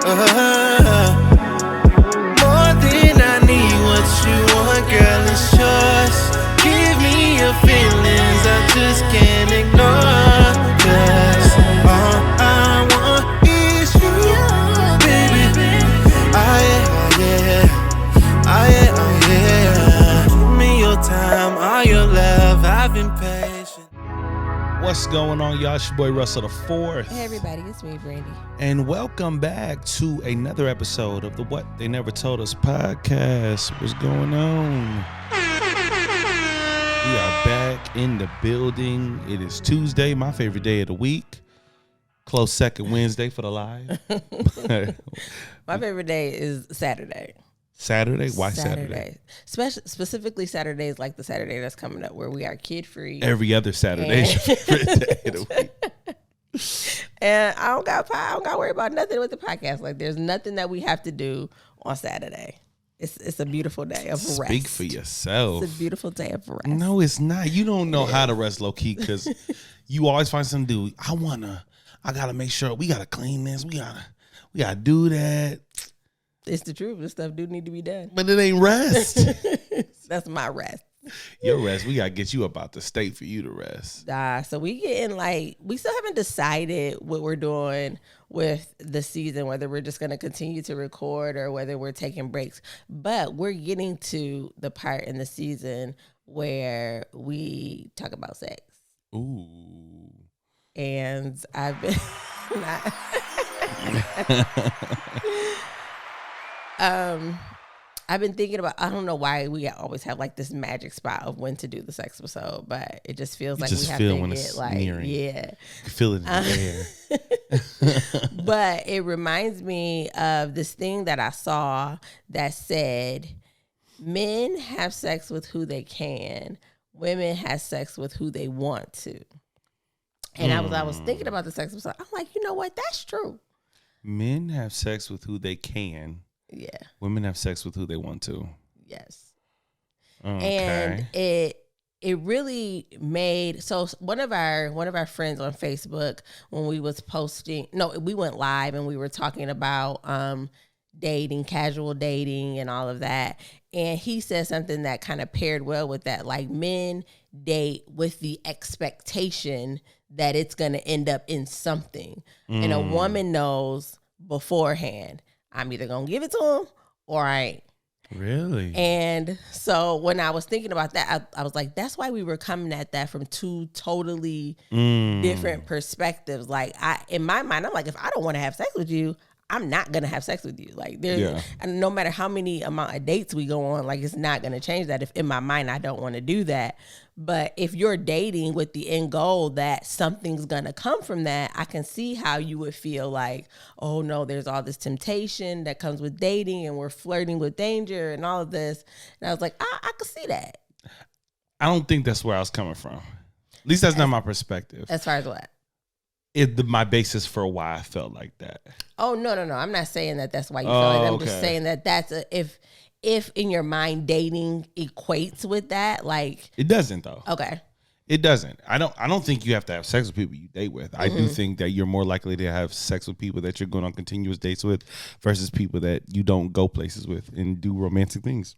More than I need, what you want, girl, it's yours. Give me your feelings, I just can't ignore. 'Cause all I want is you, baby. Give me your time, all your love, I've been patient. What's going on, y'all? It's your boy Russell the Fourth. Hey everybody, it's me, Brandy. And welcome back to another episode of the What They Never Told Us podcast. What's going on? We are back in the building. It is Tuesday, my favorite day of the week. Close second Wednesday for the live. My favorite day is Saturday. Saturday? Why Saturday? Specifically Saturdays like the Saturday that's coming up where we are kid-free. Every other Saturday is your favorite day of the week. And I don't got to worry about nothing with the podcast. Like there's nothing that we have to do on Saturday. It's a beautiful day of rest. Speak for yourself. It's a beautiful day of rest. No, it's not. You don't know how to rest low key because you always find something to do. I gotta make sure we gotta clean this. We gotta do that. It's the truth. This stuff do need to be done. But it ain't rest. That's my rest. Your rest, we gotta get you about the state for you to rest. So we still haven't decided what we're doing with the season, whether we're just going to continue to record or whether we're taking breaks. But we're getting to the part in the season where we talk about sex. Ooh. And I've been I've been thinking about, I don't know why we always have like this magic spot of when to do the sex episode, but it just feels like we have to get like, nearing. Yeah. You can feel it in the air. But it reminds me of this thing that I saw that said, men have sex with who they can, women have sex with who they want to. And I was thinking about the sex episode. I'm like, you know what? That's true. Men have sex with who they can. Yeah. Women have sex with who they want to. Yes. Okay. And it really made, so one of our friends on Facebook, when we was posting, we went live and we were talking about dating, casual dating and all of that. And he said something that kind of paired well with that. Like men date with the expectation that it's going to end up in something. And a woman knows beforehand, I'm either going to give it to him or I ain't. Really? And so when I was thinking about that, I was like, that's why we were coming at that from two totally different perspectives. Like in my mind, I'm like, if I don't want to have sex with you, I'm not going to have sex with you. Like and no matter how many amount of dates we go on, like it's not going to change that. If in my mind, I don't want to do that. But if you're dating with the end goal that something's going to come from that, I can see how you would feel like, oh no, there's all this temptation that comes with dating and we're flirting with danger and all of this. And I was like, I could see that. I don't think that's where I was coming from. At least that's not my perspective. As far as what? My basis for why I felt like that. Oh, no. I'm not saying that that's why you feel like that. I'm just saying that that's if in your mind dating equates with that, like it doesn't though. Okay. It doesn't. I don't think you have to have sex with people you date with. I do think that you're more likely to have sex with people that you're going on continuous dates with versus people that you don't go places with and do romantic things.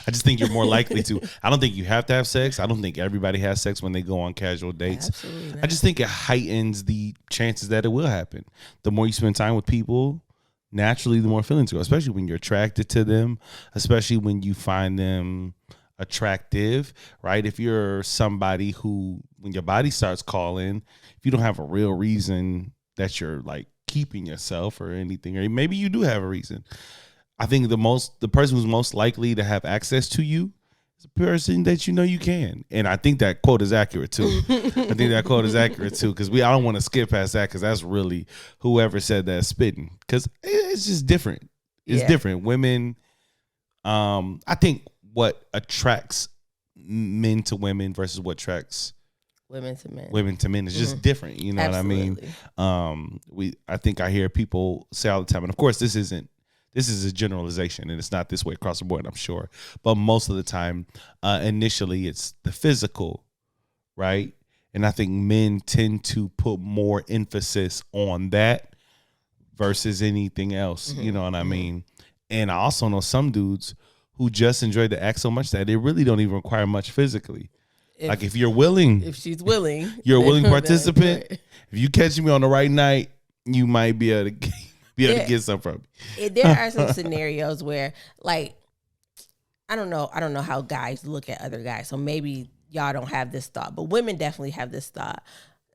I just think you're more likely to. I don't think you have to have sex. I don't think everybody has sex when they go on casual dates. Absolutely not. I just think it heightens the chances that it will happen. The more you spend time with people, naturally, the more feelings go, especially when you're attracted to them, especially when you find them attractive, right? If you're somebody who, when your body starts calling, if you don't have a real reason that you're like keeping yourself or anything, or maybe you do have a reason. I think the person who's most likely to have access to you is a person that you know you can. And I think that quote is accurate too. Because I don't want to skip past that because that's really whoever said that spitting. Because it's just different. It's different. Women, I think what attracts men to women versus what attracts women to men is just different. You know Absolutely. what I mean? I think I hear people say all the time, and of course this is a generalization and it's not this way across the board, I'm sure. But most of the time, initially it's the physical, right? And I think men tend to put more emphasis on that versus anything else. You know what I mean? And I also know some dudes who just enjoy the act so much that they really don't even require much physically. Like if you're willing, if she's willing, you're a willing participant. Right. If you catch me on the right night, you might be able to get some from me. There are some scenarios where, like, I don't know how guys look at other guys, so maybe y'all don't have this thought, but women definitely have this thought,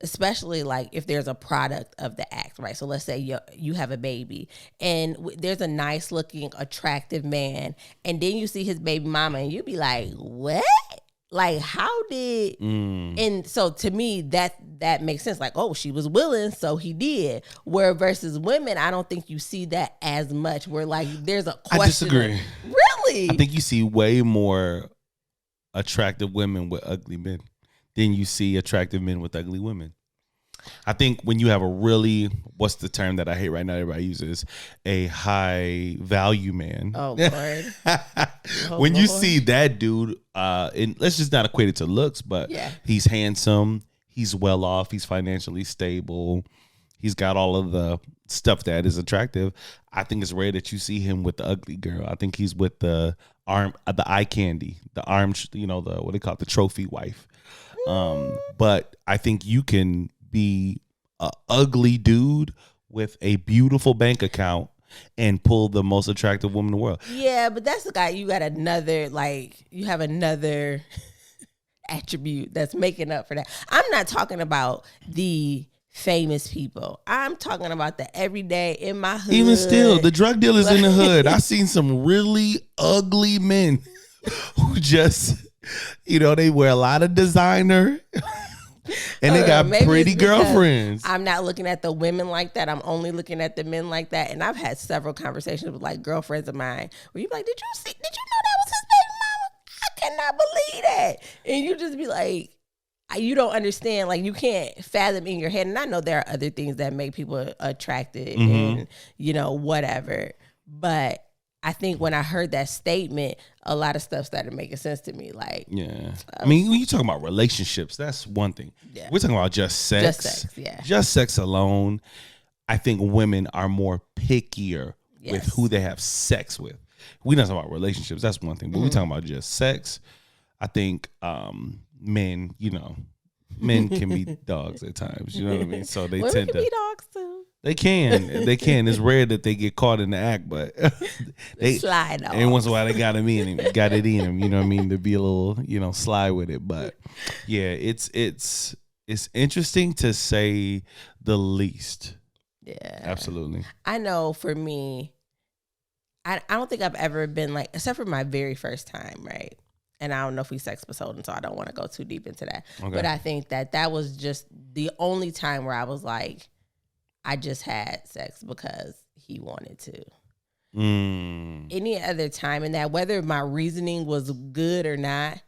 especially like if there's a product of the act, right? So let's say you have a baby and there's a nice looking, attractive man, and then you see his baby mama and you be like, what? Like, how did, and so to me, that makes sense. Like, oh, she was willing, so he did. Where versus women, I don't think you see that as much. Where like, there's a question. I disagree. Really? I think you see way more attractive women with ugly men than you see attractive men with ugly women. I think when you have a really, what's the term that I hate right now, everybody uses, a high value man. Oh, Lord. When you see that dude, and let's just not equate it to looks, but he's handsome, he's well off, he's financially stable, he's got all of the stuff that is attractive. I think it's rare that you see him with the ugly girl. I think he's with the eye candy, the arm, the what they call it, the trophy wife. But I think you can be a ugly dude with a beautiful bank account and pull the most attractive woman in the world. Yeah, but that's the guy. You got another, like, you have another attribute that's making up for that. I'm not talking about the famous people. I'm talking about the everyday in my hood. Even still, the drug dealers in the hood. I've seen some really ugly men who just, they wear a lot of designer. And they got pretty girlfriends. I'm not looking at the women like that. I'm only looking at the men like that. And I've had several conversations with like girlfriends of mine where you be like, did you know that was his baby mama? I cannot believe that. And you just be like, you don't understand. Like, you can't fathom in your head. And I know there are other things that make people attracted and, whatever. But I think when I heard that statement, a lot of stuff started making sense to me. Like, yeah. I mean, when you talk about relationships, that's one thing. Yeah. We're talking about just sex. Just sex, yeah. Just sex alone. I think women are more pickier with who they have sex with. We're not talking about relationships. That's one thing. But we're talking about just sex. I think men, men can be dogs at times. You know what I mean? So they women can be dogs too. They can. It's rare that they get caught in the act, but they slide off. Every once in a while they got it in them. You know what I mean? To be a little, sly with it. But yeah, it's interesting to say the least. Yeah, absolutely. I know for me, I don't think I've ever been like, except for my very first time, right? And I don't know if we sex episode, so I don't want to go too deep into that. Okay. But I think that was just the only time where I was like, I just had sex because he wanted to. Any other time in that, whether my reasoning was good or not,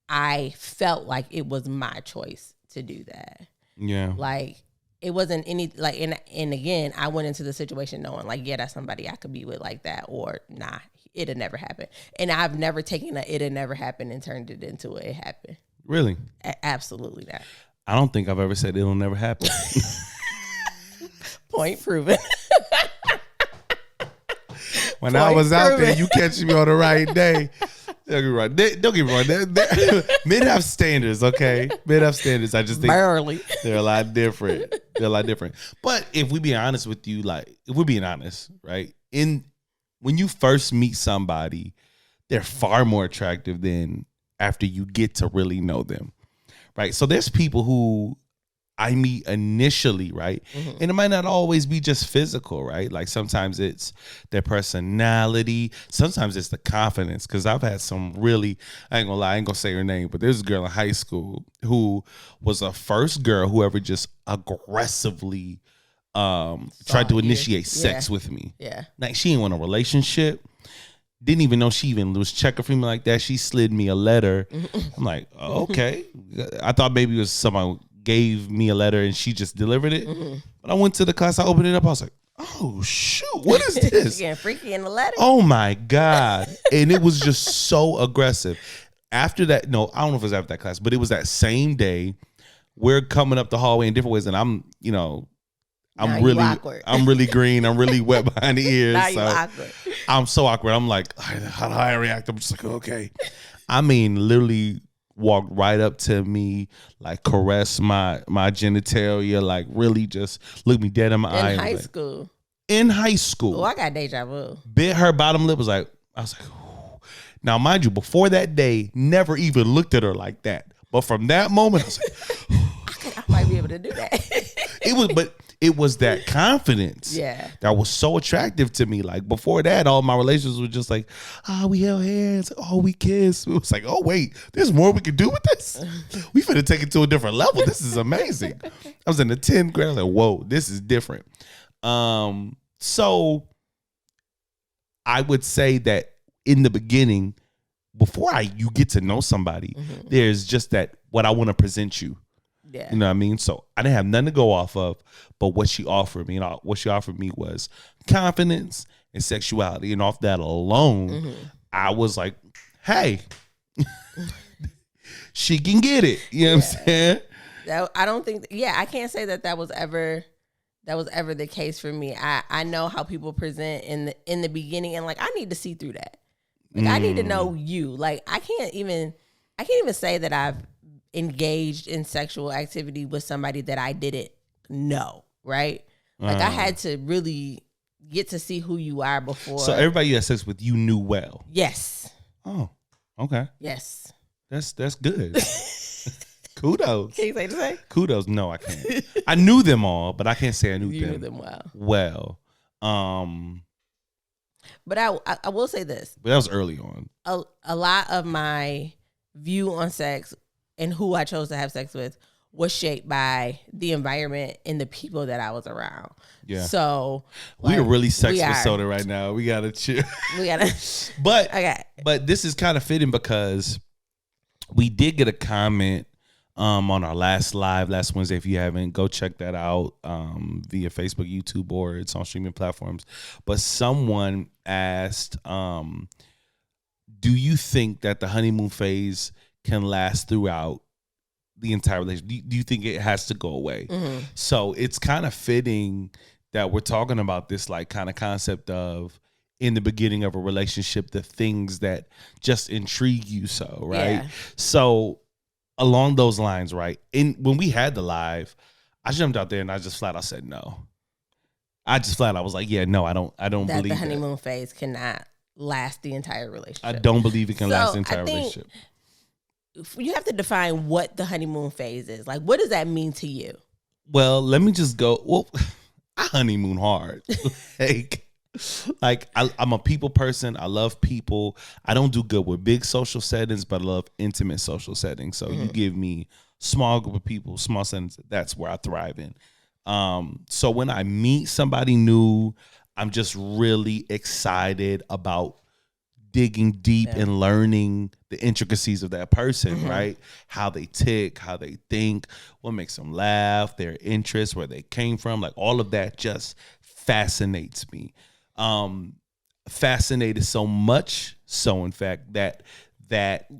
I felt like it was my choice to do that. Yeah. Like, it wasn't any, like, and again, I went into the situation knowing, like, yeah, that's somebody I could be with like that, or nah, it'll never happen. And I've never taken a it'll never happen and turned it into a it happened. Really? Absolutely not. I don't think I've ever said it'll never happen. Point proven. When I was out there, you catch me on the right day. Don't get me wrong. Men have standards, okay? Men have standards. I just think they're a lot different. But if we be honest with you, like, if we're being honest, right? When you first meet somebody, they're far more attractive than after you get to really know them, right? So there's people who I meet initially, right? Mm-hmm. And it might not always be just physical, right? Like, sometimes it's their personality. Sometimes it's the confidence. Because I've had some really, I ain't gonna lie, I ain't gonna say her name, but there's a girl in high school who was the first girl who ever just aggressively tried to initiate sex with me. Yeah. Like, she didn't want a relationship. Didn't even know she even was checking for me like that. She slid me a letter. I'm like, oh, okay. I thought maybe it was someone gave me a letter and she just delivered it. But I went to the class, I opened it up, I was like, oh shoot, what is this? Getting freaky in the letter. Oh my God. And it was just so aggressive. After that, no, I don't know if it was after that class, but it was that same day. We're coming up the hallway in different ways, and I'm, Now you awkward. I'm really green. I'm really wet behind the ears. Now you awkward. I'm so awkward. I'm like, how do I react? I'm just like, okay. I mean, literally walked right up to me, like caressed my genitalia, like really just looked me dead in my eye. In high school. In high school. Oh, I got deja vu. Bit her bottom lip. I was like, ooh. Now, mind you, before that day, never even looked at her like that. But from that moment, I was like, I might be able to do that. It was that confidence that was so attractive to me. Like before that, all my relationships were just like, we held hands, we kissed. It was like, oh wait, there's more we can do with this. We finna take it to a different level. This is amazing. I was in the 10th grade. I was like, whoa, this is different. So I would say that in the beginning, before you get to know somebody, there's just that what I want to present you. Yeah. You know what I mean? So I didn't have nothing to go off of, but what she offered me, what she offered me was confidence and sexuality. And off that alone, I was like, hey, she can get it. You know what I'm saying? I don't think, I can't say that was ever the case for me. I know how people present in the beginning, and like I need to see through that. Like I need to know you. Like I can't even say that I've engaged in sexual activity with somebody that I didn't know, right? Like I had to really get to see who you are before. So everybody you had sex with, you knew well. Yes. Oh, okay. Yes. That's good. Kudos. Can you say the same? Kudos. No, I can't. I knew them all, but I can't say I knew You them. knew them well. Well. But I will say this. But that was early on. A lot of my view on sex and who I chose to have sex with was shaped by the environment and the people that I was around. Yeah. So we are really sex with soda right now. We gotta chill. But okay. But this is kind of fitting because we did get a comment on our last Wednesday. If you haven't, go check that out via Facebook, YouTube, or it's on streaming platforms. But someone asked, do you think that the honeymoon phase can last throughout the entire relationship? Do you think it has to go away? So it's kind of fitting that we're talking about this like kind of concept of in the beginning of a relationship, the things that just intrigue you so, right? Yeah. So along those lines, right? When we had the live, I jumped out there and I just flat out said no. I was like, yeah, no, I don't believe the honeymoon phase cannot last the entire relationship. I don't believe it can last the entire relationship. You have to define what the honeymoon phase is. Like, what does that mean to you? Well, let me just go. Well, I honeymoon hard. I'm a people person. I love people. I don't do good with big social settings, but I love intimate social settings. So you give me small group of people, small settings, that's where I thrive in. So when I meet somebody new, I'm just really excited about digging deep and learning the intricacies of that person, right? How they tick, how they think, what makes them laugh, their interests, where they came from, like all of that just fascinates me. Fascinated so much so, in fact, that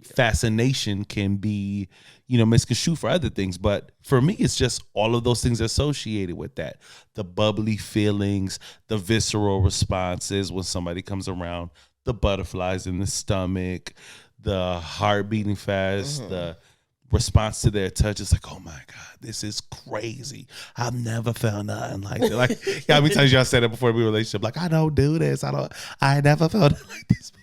fascination can be, misconstrued for other things. But for me, it's just all of those things associated with that. The bubbly feelings, the visceral responses when somebody comes around, the butterflies in the stomach, the heart beating fast, the response to their touch. It's like, oh my God, this is crazy. I've never felt nothing like that. Like, how many times y'all said that before we were in a relationship? Like, I don't do this. I never felt it like this before.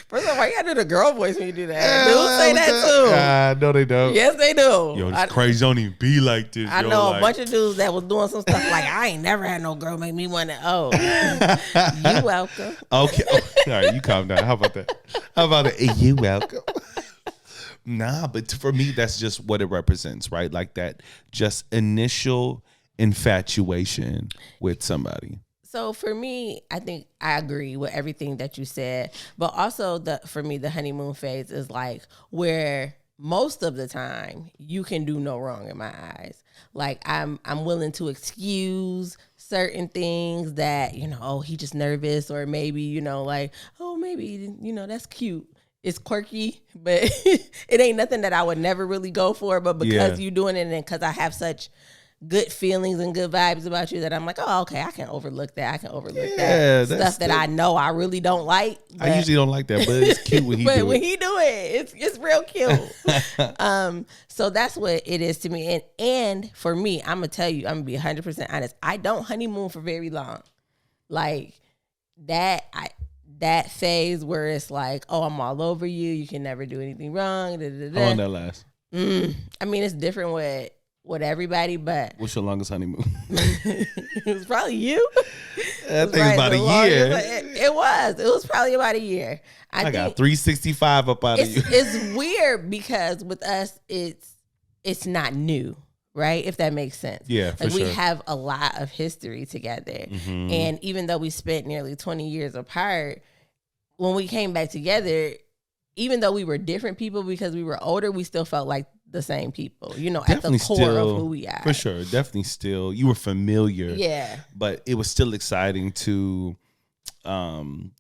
First of all, why you gotta do the girl voice when you do that? Dudes say that too. No, they don't. Yes, they do. Yo, it's crazy. Don't even be like this. I know a bunch of dudes that was doing some stuff like, I ain't never had no girl make me want to. You welcome. Okay. All right, you calm down. How about that? You welcome. Nah, but for me, that's just what it represents, right? Like that just initial infatuation with somebody. So for me, I think I agree with everything that you said, but also for me, the honeymoon phase is like where most of the time you can do no wrong in my eyes. Like I'm willing to excuse certain things that, he just nervous, or maybe, maybe, that's cute. It's quirky, but it ain't nothing that I would never really go for. But because you doing it and because I have such good feelings and good vibes about you that I'm like, oh, okay, I can overlook that. I can overlook that stuff that I know I really don't like. I usually don't like that, but it's cute when he do it. But when he do it, it's real cute. So that's what it is to me. And for me, I'm gonna tell you, I'm gonna be 100% honest. I don't honeymoon for very long. Like that phase where it's like, oh, I'm all over you. You can never do anything wrong. Da, da, da. How long that last? I mean, it's different with everybody, but What's your longest honeymoon? it was probably you. I think it's about a year. It was probably about a year. I got 365 up out of you. It's weird because with us, it's not new. Right? If that makes sense. Yeah, for we sure. have a lot of history together. And even though we spent nearly 20 years apart, when we came back together, even though we were different people because we were older, we still felt like the same people, at the core of who we are. For sure. Definitely still, you were familiar. Yeah. But it was still exciting to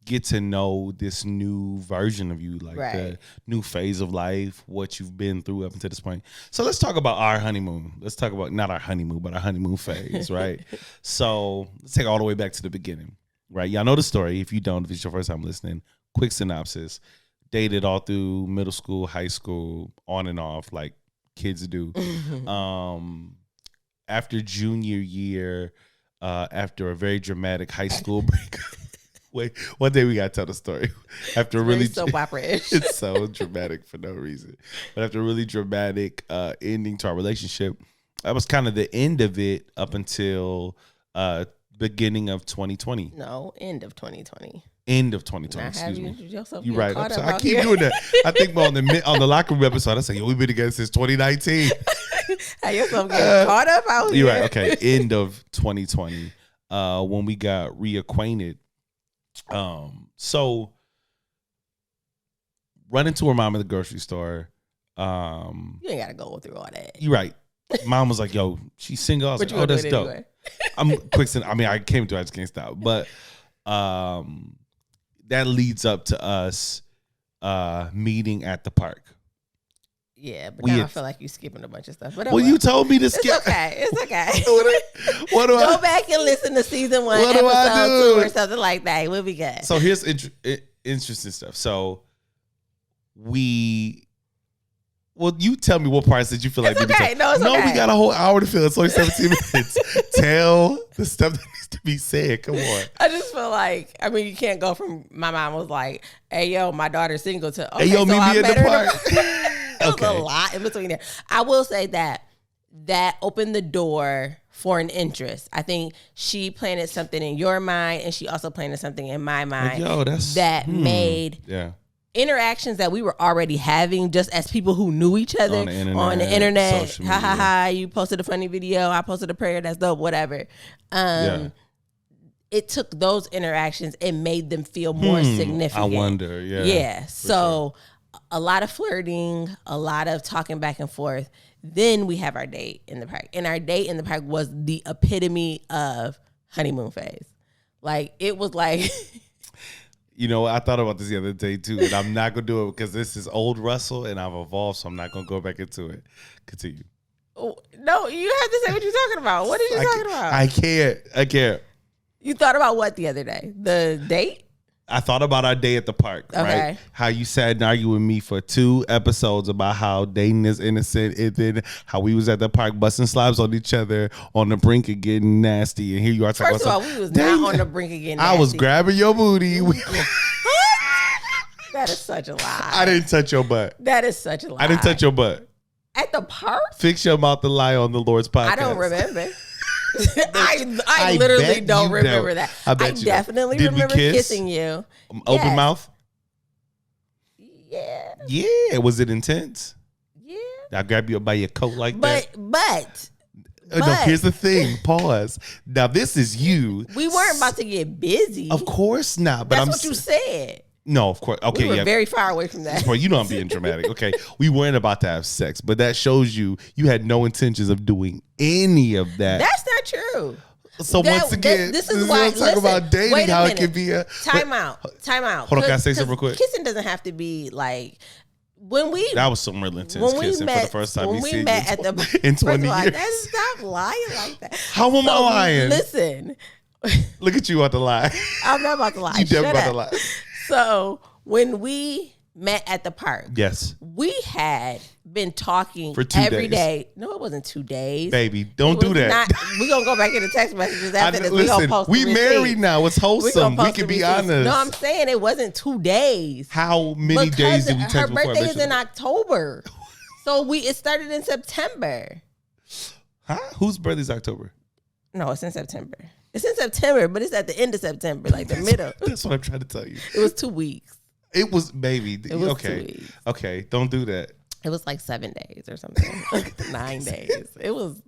get to know this new version of you, like the new phase of life, what you've been through up until this point. So let's talk about our honeymoon. Let's talk about not our honeymoon, but our honeymoon phase, right? So let's take it all the way back to the beginning, right? Y'all know the story. If you don't, if it's your first time listening, quick synopsis. Dated all through middle school, high school, on and off, like kids do. After junior year, after a very dramatic high school breakup. Wait, one day we gotta tell the story. After really soap opera-ish. It's so dramatic for no reason. But after a really dramatic ending to our relationship, that was kind of the end of it up until beginning of 2020. No, end of 2020. End of 2020. Excuse me. You're right. I keep doing that. I think on the locker room episode, I say, yo, we've been together since 2019. Hey, yourself getting caught up out here. You're right. Okay. End of 2020. When we got reacquainted. So run into her mom at the grocery store. You ain't gotta go through all that. You're right. Mom was like, yo, she's single. I was like, oh, that's dope. Anyway. I'm quick. I mean, I came to it, I just can't stop. But that leads up to us meeting at the park. Yeah, but now I feel like you're skipping a bunch of stuff. But you told me to skip. It's okay. What do Go back and listen to season 1, episode 2 or something like that. We'll be good. So here's interesting stuff. So you tell me what parts did you feel like? It's okay. No, it's okay. No, we got a whole hour to fill. It's only 17 minutes. Tell the stuff that needs to be said. Come on. I just feel like, I mean, you can't go from my mom was like, hey, yo, my daughter's single to, okay, hey, yo, so meet me at the park. It was a lot in between there. I will say that opened the door for an interest. I think she planted something in your mind, and she also planted something in my mind that made interactions that we were already having just as people who knew each other on the internet. Ha ha ha! You posted a funny video. I posted a prayer. That's dope. Whatever. It took those interactions and made them feel more significant. I wonder. Yeah. So. Sure. A lot of flirting, a lot of talking back and forth. Then we have our date in the park. And our date in the park was the epitome of honeymoon phase. Like, it was like... I thought about this the other day, too. And I'm not going to do it because this is old Russell and I've evolved, so I'm not going to go back into it. Continue. Oh, no, you have to say what you're talking about. What are you talking about? I can't. You thought about what the other day? The date? I thought about our day at the park, right? How you sat and argued with me for 2 episodes about how dating is innocent, and then how we was at the park busting slabs on each other on the brink of getting nasty. And here you are talking about something. First of all, we was not on the brink of getting nasty. I was grabbing your booty. That is such a lie. I didn't touch your butt. That is such a lie. I didn't touch your butt. At the park? Fix your mouth to lie on the Lord's podcast. I don't remember. I literally don't remember that. I definitely remember kissing you. Open mouth? Yeah. Yeah. Was it intense? Yeah. I grab you by your coat like that? But. No, here's the thing. Pause. Now, this is you. We weren't about to get busy. Of course not. But That's what you said. No, of course. Okay, we were very far away from that. Well, you know I'm being dramatic. Okay, we weren't about to have sex, but that shows you had no intentions of doing any of that. That's not true. So once again, this is why I'm talking about dating. How it can be a time out. Hold on, can I say something real quick? Kissing doesn't have to be like when we That was some real intense when we kissing met for the first time when you we seen met you at the in 20 first of all, years. stop lying like that. How am I lying? Listen, Look at you about to lie. I'm not about to lie. You Shut definitely up. about to lie. So when we met at the park, Yes. we had been talking For 2 every days. day. No, it wasn't 2 days. Baby, don't do that. We're going to go back in the text messages I after know- this. We're going to listen, post we the married receipts. now. It's We gonna wholesome. We post can the be receipts. honest. No, I'm saying it wasn't 2 days. How many days did we text her before I birthday met is you? in October. So it started in September. Huh? Whose birthday's October? No, it's in September. It's in September, but it's at the end of September, like the middle. That's what I'm trying to tell you. It was 2 weeks. It was, baby. It was 2 okay. weeks. Okay. Don't do that. It was like 7 days or something. 9 days. It was,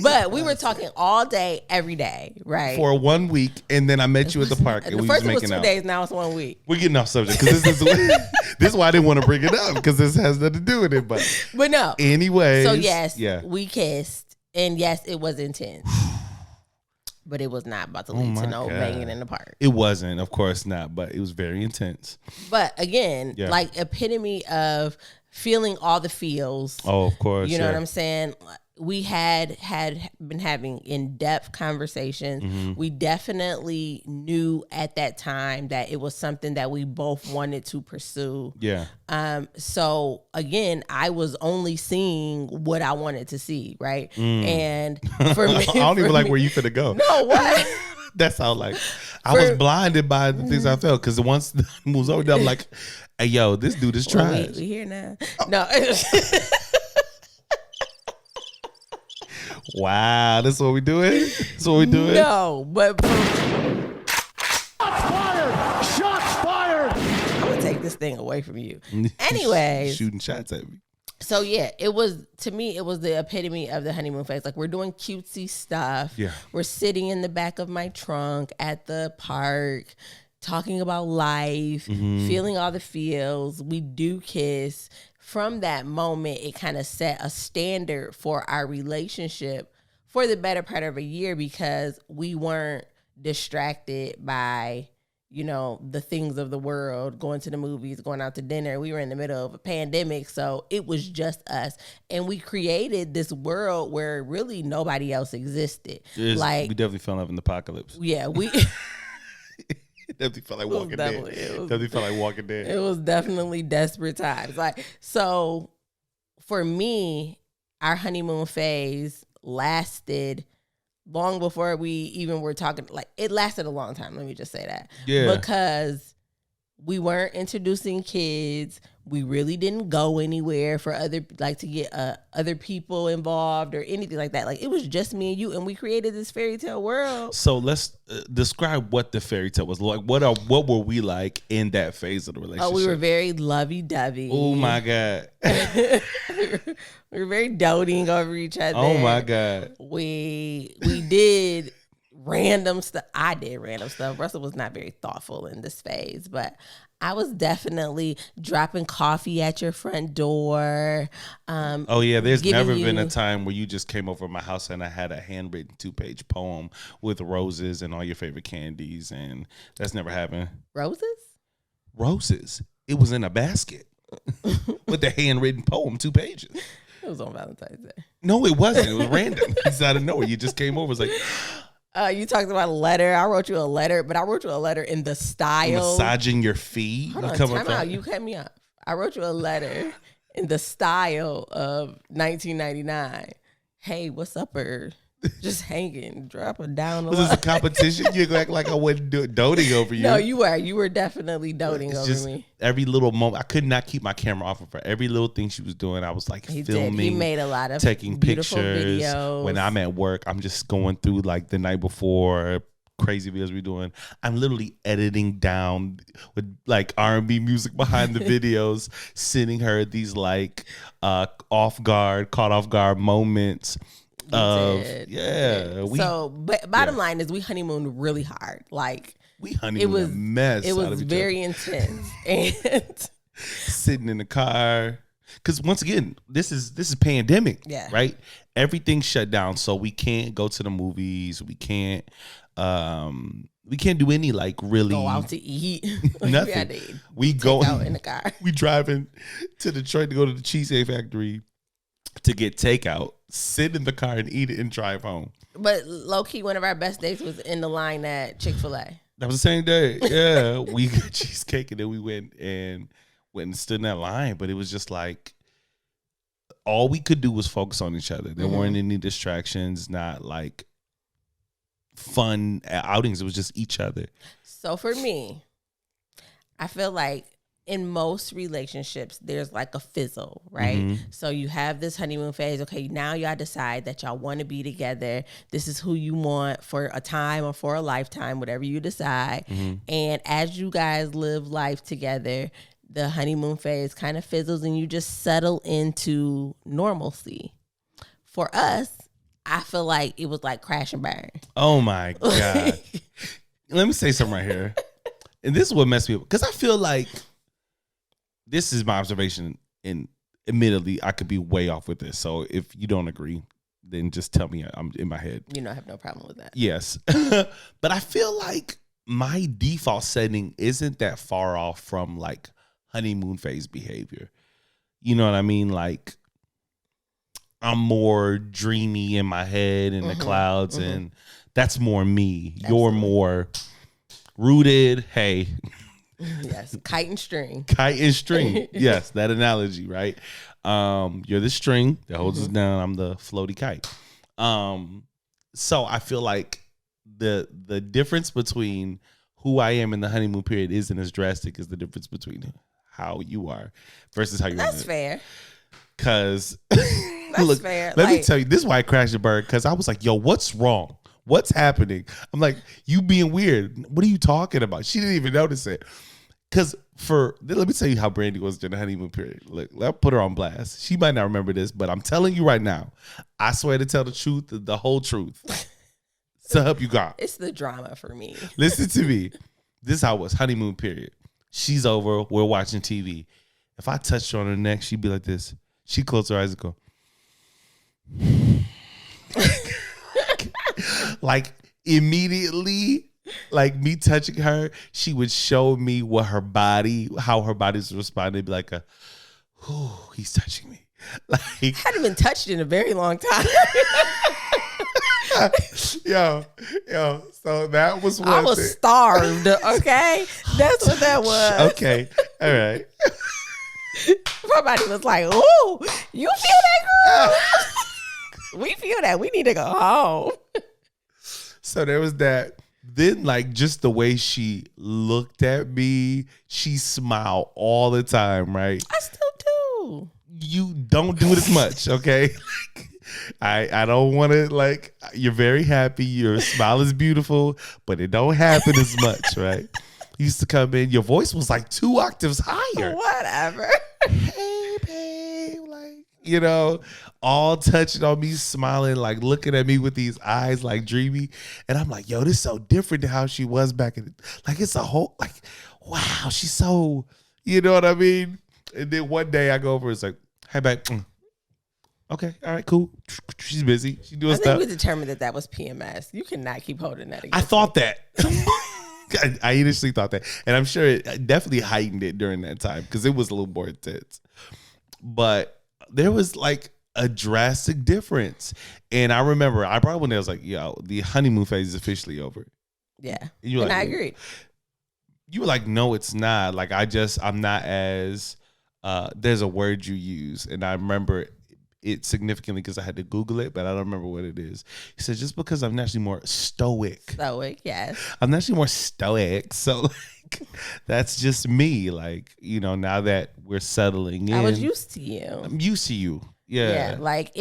but we were talking all day, every day, right? For 1 week, and then I met you at the park, and The we first was it was making 2 out. days, now it's 1 week. We're getting off subject because this is why I didn't want to bring it up because this has nothing to do with it. But no. anyways, So yes, yeah. we kissed, and yes, it was intense. But it was not about to lead to no banging in the park. It wasn't, of course not, but it was very intense. But again, Yeah. like epitome of feeling all the feels. Oh, of course. You know yeah. what I'm saying? We had been having in-depth conversations. Mm-hmm. We definitely knew at that time that it was something that we both wanted to pursue. Yeah. So again, I was only seeing what I wanted to see, right? And for me, I don't even like where you finna go. No, what? That's how like I was blinded by the things I felt because once the moves over, I'm like, hey, yo, this dude is Well, trash. we here now. No. Wow, this is what we doing? This is what we doing? No, but Shots fired! I'm gonna take this thing away from you. Anyways, Shooting shots at me. so yeah, it was, to me, it was the epitome of the honeymoon phase. Like, we're doing cutesy stuff. Yeah. We're sitting in the back of my trunk at the park, talking about life, feeling all the feels. We do kiss. From that moment, it kind of set a standard for our relationship for the better part of a year because we weren't distracted by, you know, the things of the world, going to the movies, going out to dinner. We were in the middle of a pandemic, so it was just us. And we created this world where really nobody else existed. We Like, definitely fell in love in the apocalypse. yeah, we... It definitely felt like was Walking Dead. definitely- it was- Definitely felt like Walking Dead. It was definitely desperate times. Like, so for me, our honeymoon phase lasted long before we even were talking. Like, it lasted a long time. Let me just say that. Yeah. Because we weren't introducing kids. We really didn't go anywhere for to get other people involved or anything like that. Like, it was just me and you, and we created this fairy tale world. So let's describe what the fairy tale was like. What were we like in that phase of the relationship? Oh, we were very lovey-dovey. Oh my God. We were very doting over each other. Oh my God. We did random stuff. I did random stuff. Russell was not very thoughtful in this phase, but I was definitely dropping coffee at your front door. Oh yeah, there's giving never been you- a time where you just came over my house and I had a handwritten 2-page poem with roses and all your favorite candies, and that's never happened. Roses? Roses. It was in a basket with the handwritten poem, 2 pages. It was on Valentine's Day. No, it wasn't. It was random. It's out of nowhere. You just came over. It was like You talked about a letter. I wrote you a letter, but I wrote you a letter in the style. massaging your feet. Hold You on, come time up out. there. You cut me off. I wrote you a letter in the style of 1999. Hey, what's up, er? Just hanging. Drop her down the Was this a line. competition? You act like I wasn't doting over you. No, you were. You were definitely doting It's over just me. every little moment. I could not keep my camera off of her. Every little thing she was doing, I was like He filming. did. He made a lot of taking beautiful pictures. videos. When I'm at work, I'm just going through like the night before crazy videos we're doing. I'm literally editing down with like R&B music behind the videos, sending her these like caught off guard moments. did. Yeah, But bottom line is we honeymooned really hard. Like, we honeymooned a mess. It out of was each very intense. And sitting in the car. Because once again, this is pandemic, Yeah. right? Everything shut down, so we can't go to the movies. We can't We can't do any like really Go out to eat. nothing. We go out in the car. We driving to Detroit to go to the Cheesecake Factory to get takeout, sit in the car and eat it and drive home. But low key, one of our best days was in the line at Chick-fil-A. That was the same day. Yeah, we got cheesecake and then we went and stood in that line. But it was just like all we could do was focus on each other. There weren't any distractions, not like fun outings. It was just each other. So for me, I feel like in most relationships, there's like a fizzle, right? So you have this honeymoon phase. Okay, now y'all decide that y'all want to be together. This is who you want for a time or for a lifetime, whatever you decide. And as you guys live life together, the honeymoon phase kind of fizzles and you just settle into normalcy. For us, I feel like it was like crash and burn. Oh my God. Let me say something right here. And this is what messed me up. Because I feel like this is my observation, and admittedly, I could be way off with this. So if you don't agree, then just tell me I'm in my head. You know, I have no problem with that. Yes. But I feel like my default setting isn't that far off from like honeymoon phase behavior. You know what I mean? Like I'm more dreamy in my head in the clouds, and that's more me. Absolutely. You're more rooted. Hey. Yes, kite and string. Kite and string. Yes, that analogy, right? You're the string that holds us down. I'm the floaty kite. So I feel like the difference between who I am in the honeymoon period isn't as drastic as the difference between how you are versus how you're. That's fair. Because That's fair. Let me tell you, this is why I crashed the bird. Because I was like, yo, what's wrong? What's happening? I'm like, you being weird. What are you talking about? She didn't even notice it. Because let me tell you how Brandy was during the honeymoon period. Look, let's put her on blast. She might not remember this, but I'm telling you right now, I swear to tell the truth, the whole truth. So help you God. It's the drama for me. Listen to me. This is how it was, honeymoon period. She's over. We're watching TV. If I touched her on her neck, she'd be like this. She'd close her eyes and go. Like immediately, like me touching her, she would show me how her body's responding. Be like he's touching me. Like I hadn't been touched in a very long time. yo. So that was what I was starved. Okay, that's what that was. Okay, all right. My body was like, "Ooh, you feel that, girl? We feel that. We need to go home." So there was that. Then, like, just the way she looked at me, she smiled all the time, right? I still do. You don't do it as much, okay? I don't want to, like, you're very happy. Your smile is beautiful, but it don't happen as much, right? You used to come in, your voice was like 2 octaves higher. Whatever. Hey, babe, like, you know, all touching on me, smiling, like looking at me with these eyes like dreamy. And I'm like, yo, this is so different than how she was back in, like, it's a whole, like, wow, she's so, you know what I mean? And then one day I go over, it's like, hey, babe, okay, all right, cool. She's busy. She's doing stuff. I think we determined that was PMS. You cannot keep holding that against I thought me. that. I initially thought that. And I'm sure it definitely heightened it during that time because it was a little more intense. But there was like a drastic difference. And I remember I brought one day, I was like, yo, the honeymoon phase is officially over. Yeah. And you were and like, I agree. You were like, no, it's not. Like, I'm not as, there's a word you use. And I remember it significantly because I had to Google it, but I don't remember what it is. He said, just because I'm naturally more stoic. Stoic, yes. I'm naturally more stoic. So, like, that's just me. Like, you know, now that we're settling in. I was used to you. I'm used to you. Yeah. Like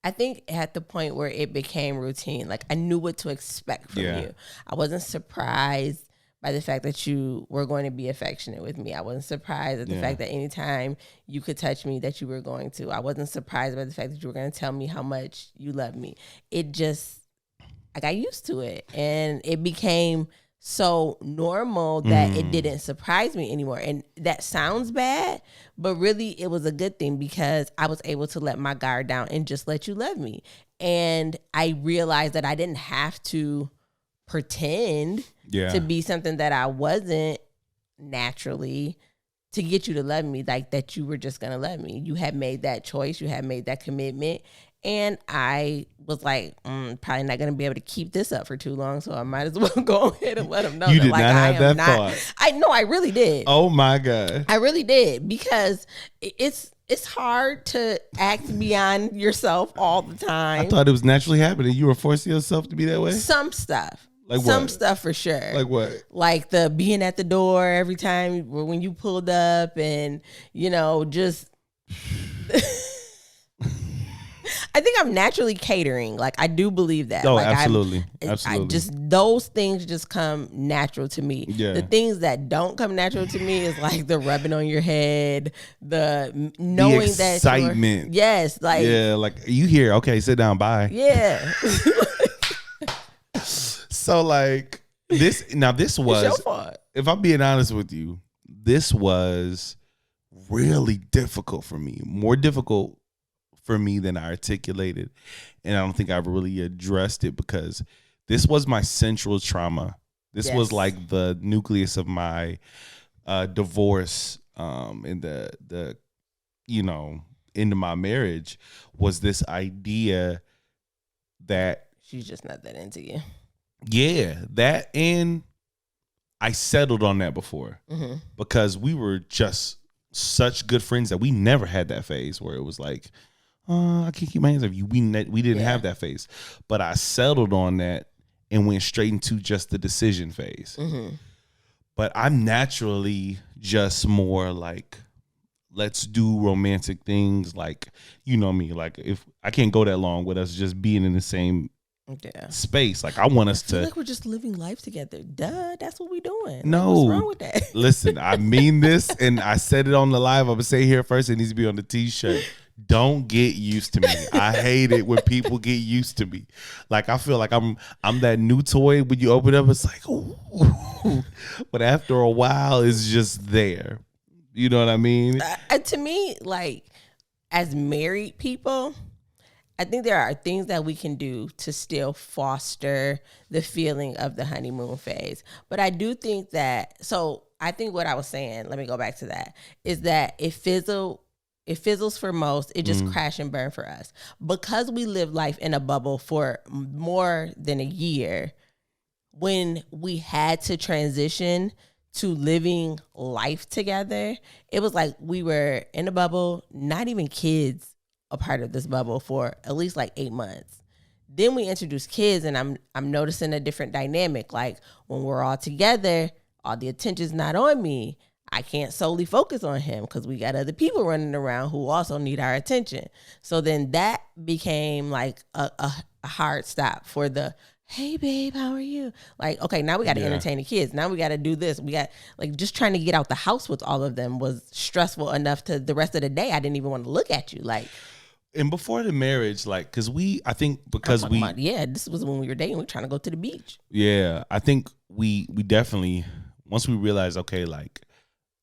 I think at the point where it became routine, like I knew what to expect from you. I wasn't surprised by the fact that you were going to be affectionate with me. I wasn't surprised at the fact that anytime you could touch me that you were going to. I wasn't surprised by the fact that you were going to tell me how much you love me. It just, I got used to it. And it became so normal that it didn't surprise me anymore. And that sounds bad, but really it was a good thing because I was able to let my guard down and just let you love me. And I realized that I didn't have to pretend to be something that I wasn't naturally to get you to love me, like that you were just going to love me. You had made that choice. You had made that commitment. And I was like, probably not going to be able to keep this up for too long. So I might as well go ahead and let them know. You that, did like, not I have am that thought. I know, I really did. Oh my God. I really did, because it's hard to act beyond yourself all the time. I thought it was naturally happening. You were forcing yourself to be that way? Some stuff. Like some what? stuff for sure. Like what? Like the being at the door every time when you pulled up, and just I think I'm naturally catering. Like I do believe that. Oh, like absolutely. I just those things just come natural to me. Yeah. The things that don't come natural to me is like the rubbing on your head, the knowing the excitement. Yes, like like you here? Okay, sit down. Bye. Yeah. So like this was, it's your fault. If I'm being honest with you, this was really difficult for me. More difficult for me than I articulated. And I don't think I ever really addressed it, because this was my central trauma. This was like the nucleus of my divorce and the end of my marriage, was this idea that she's just not that into you. Yeah, that, and I settled on that before, because we were just such good friends that we never had that phase where it was like, I can't keep my hands off you. We didn't have that phase, but I settled on that and went straight into just the decision phase. But I'm naturally just more like, let's do romantic things. Like, you know me, like if I can't go that long with us just being in the same space. Like I want us to, like we're just living life together. Duh, that's what we doing. No, what's wrong with that? Listen, I mean this, and I said it on the live. I'm gonna say it here first. It needs to be on the t-shirt. Don't get used to me. I hate it when people get used to me. Like I feel like I'm that new toy when you open it up. It's like, ooh. But after a while, it's just there. You know what I mean? To me, like as married people, I think there are things that we can do to still foster the feeling of the honeymoon phase. But I do think that, so I think what I was saying, let me go back to that, is that it fizzles for most. It just crash and burn for us. Because we live life in a bubble for more than a year, when we had to transition to living life together, it was like we were in a bubble, not even kids a part of this bubble for at least like 8 months. Then we introduced kids, and I'm noticing a different dynamic. Like when we're all together, all the attention's not on me. I can't solely focus on him because we got other people running around who also need our attention. So then that became like a hard stop for the, hey babe, how are you? Like, okay, now we got to entertain the kids. Now we got to do this. We got like just trying to get out the house with all of them was stressful enough to the rest of the day. I didn't even want to look at you. Like, and before the marriage, like, this was when we were dating, we were trying to go to the beach. Yeah. I think we definitely, once we realized, okay, like,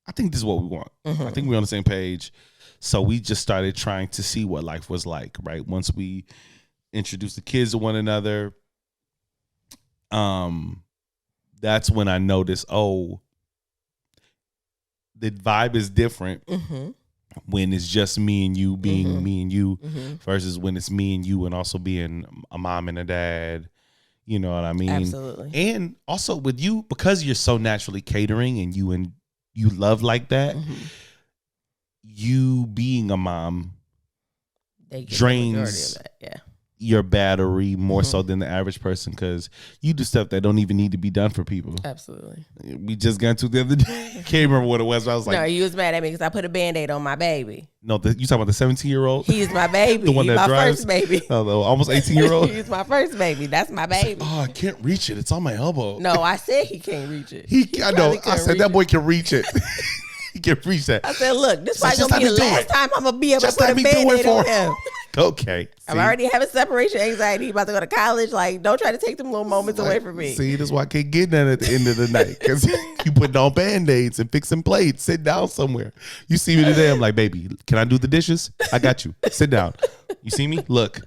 I think this is what we want. I think we're on the same page. So we just started trying to see what life was like, right? Once we introduced the kids to one another, that's when I noticed, the vibe is different when it's just me and you being me and you versus when it's me and you and also being a mom and a dad. You know what I mean? Absolutely. And also with you, because you're so naturally catering and you love like that, you being a mom drains your battery more so than the average person, because you do stuff that don't even need to be done for people. Absolutely. We just got to the other day. Can't remember what it was. But I was like, no, you was mad at me because I put a Band-Aid on my baby. No, you talking about the 17-year-old? He's my baby. The one that my drives? first baby. Oh, the almost 18-year-old? He's my first baby. That's my baby. Oh, I can't reach it. It's on my elbow. No, I said he can't reach it. I know. I said that boy can reach it. He can reach that. I said, look, this is probably going to be the last time I'm going to be able to put a Band-Aid on him. Okay. I'm already having separation anxiety. About to go to college. Like, don't try to take them little moments away from me. See, that's why I can't get none at the end of the night. Because you putting on Band-Aids and fixing plates. Sit down somewhere. You see me today, I'm like, baby, can I do the dishes? I got you. Sit down. You see me? Look.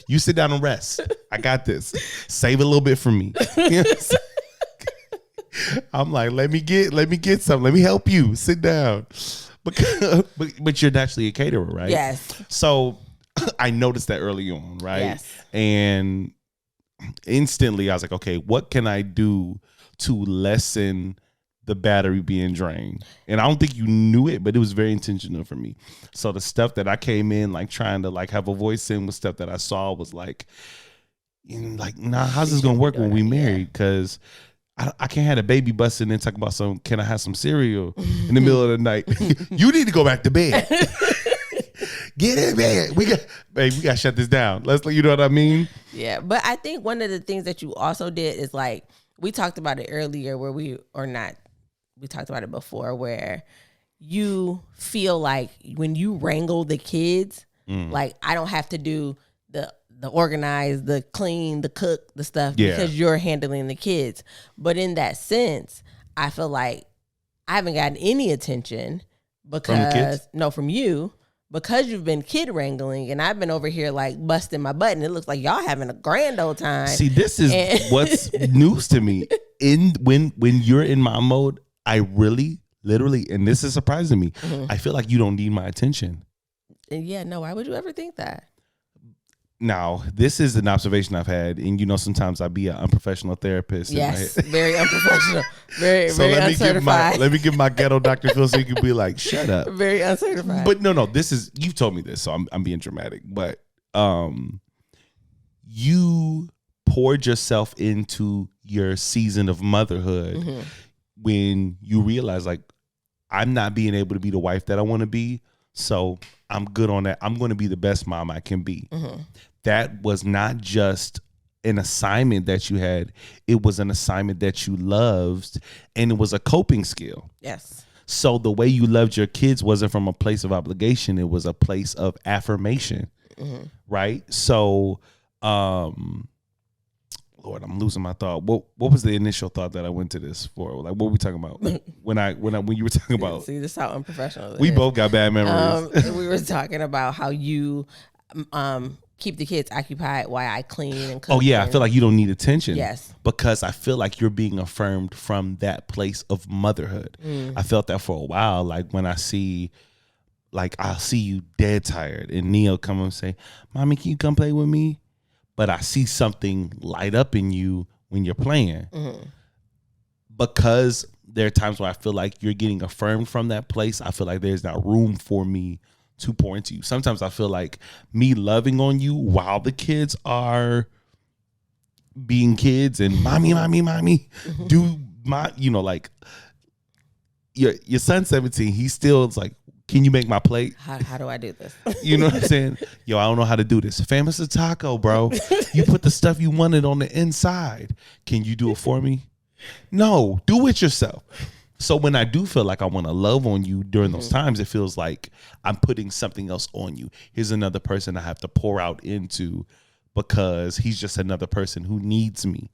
You sit down and rest. I got this. Save a little bit for me. You know what I'm saying? I'm like, let me get something. Let me help you. Sit down. But you're naturally a caterer, right? Yes. So I noticed that early on, right? Yes. And instantly I was like, okay, what can I do to lessen the battery being drained? And I don't think you knew it, but it was very intentional for me. So the stuff that I came in like trying to like have a voice in was stuff that I saw was like, nah, how's this gonna work when we married? Because I can't have a baby busting and talk about can I have some cereal in the middle of the night? You need to go back to bed. Get in bed. We got to shut this down. You know what I mean? Yeah, but I think one of the things that you also did is like, we talked about it earlier we talked about it before, where you feel like when you wrangle the kids, like I don't have to do the organize, the clean, the cook, the stuff because you're handling the kids. But in that sense, I feel like I haven't gotten any attention from you. Because you've been kid wrangling and I've been over here like busting my butt and it looks like y'all having a grand old time. See, this is what's news to me. When you're in my mode, I really, literally, and this is surprising me, I feel like you don't need my attention. Yeah, no, why would you ever think that? Now, this is an observation I've had, and sometimes I be an unprofessional therapist. Yes, very unprofessional, very uncertified. Let me give my ghetto Dr. Phil so you can be like, shut up. Very uncertified. But no, you've told me this, so I'm being dramatic. But you poured yourself into your season of motherhood when you realize like I'm not being able to be the wife that I want to be, so I'm good on that. I'm going to be the best mom I can be. That was not just an assignment that you had. It was an assignment that you loved, and it was a coping skill. Yes. So the way you loved your kids wasn't from a place of obligation. It was a place of affirmation, right? So, Lord, I'm losing my thought. What was the initial thought that I went to this for? Like, what were we talking about when you were talking about? See, this is how unprofessional. We both got bad memories. We were talking about how you keep the kids occupied while I clean and cook. Oh yeah, I feel like you don't need attention. Yes, because I feel like you're being affirmed from that place of motherhood. I felt that for a while. Like when I'll see you dead tired, and Neil come and say, "Mommy, can you come play with me?" But I see something light up in you when you're playing. Because there are times where I feel like you're getting affirmed from that place. I feel like there's not room for me to pour into you. Sometimes I feel like me loving on you while the kids are being kids and mommy, do my, like your son's 17. He still is like, can you make my plate? How do I do this? You know what I'm saying? Yo, I don't know how to do this. Fam, it's a taco, bro. You put the stuff you wanted on the inside. Can you do it for me? No, do it yourself. So when I do feel like I want to love on you during those times, it feels like I'm putting something else on you. Here's another person I have to pour out into because he's just another person who needs me.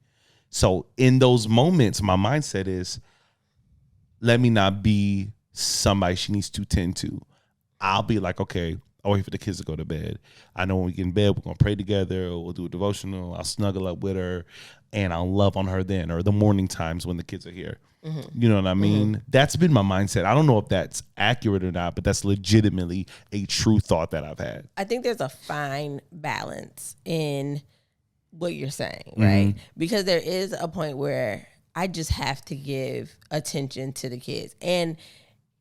So in those moments, my mindset is, let me not be somebody she needs to tend to. I'll be like, okay, I'll wait for the kids to go to bed. I know when we get in bed, we're going to pray together, or we'll do a devotional. I'll snuggle up with her and I'll love on her then, or the morning times when the kids are here. You know what I mean? That's been my mindset. I don't know if that's accurate or not, but that's legitimately a true thought that I've had. I think there's a fine balance in what you're saying, right? Because there is a point where I just have to give attention to the kids. And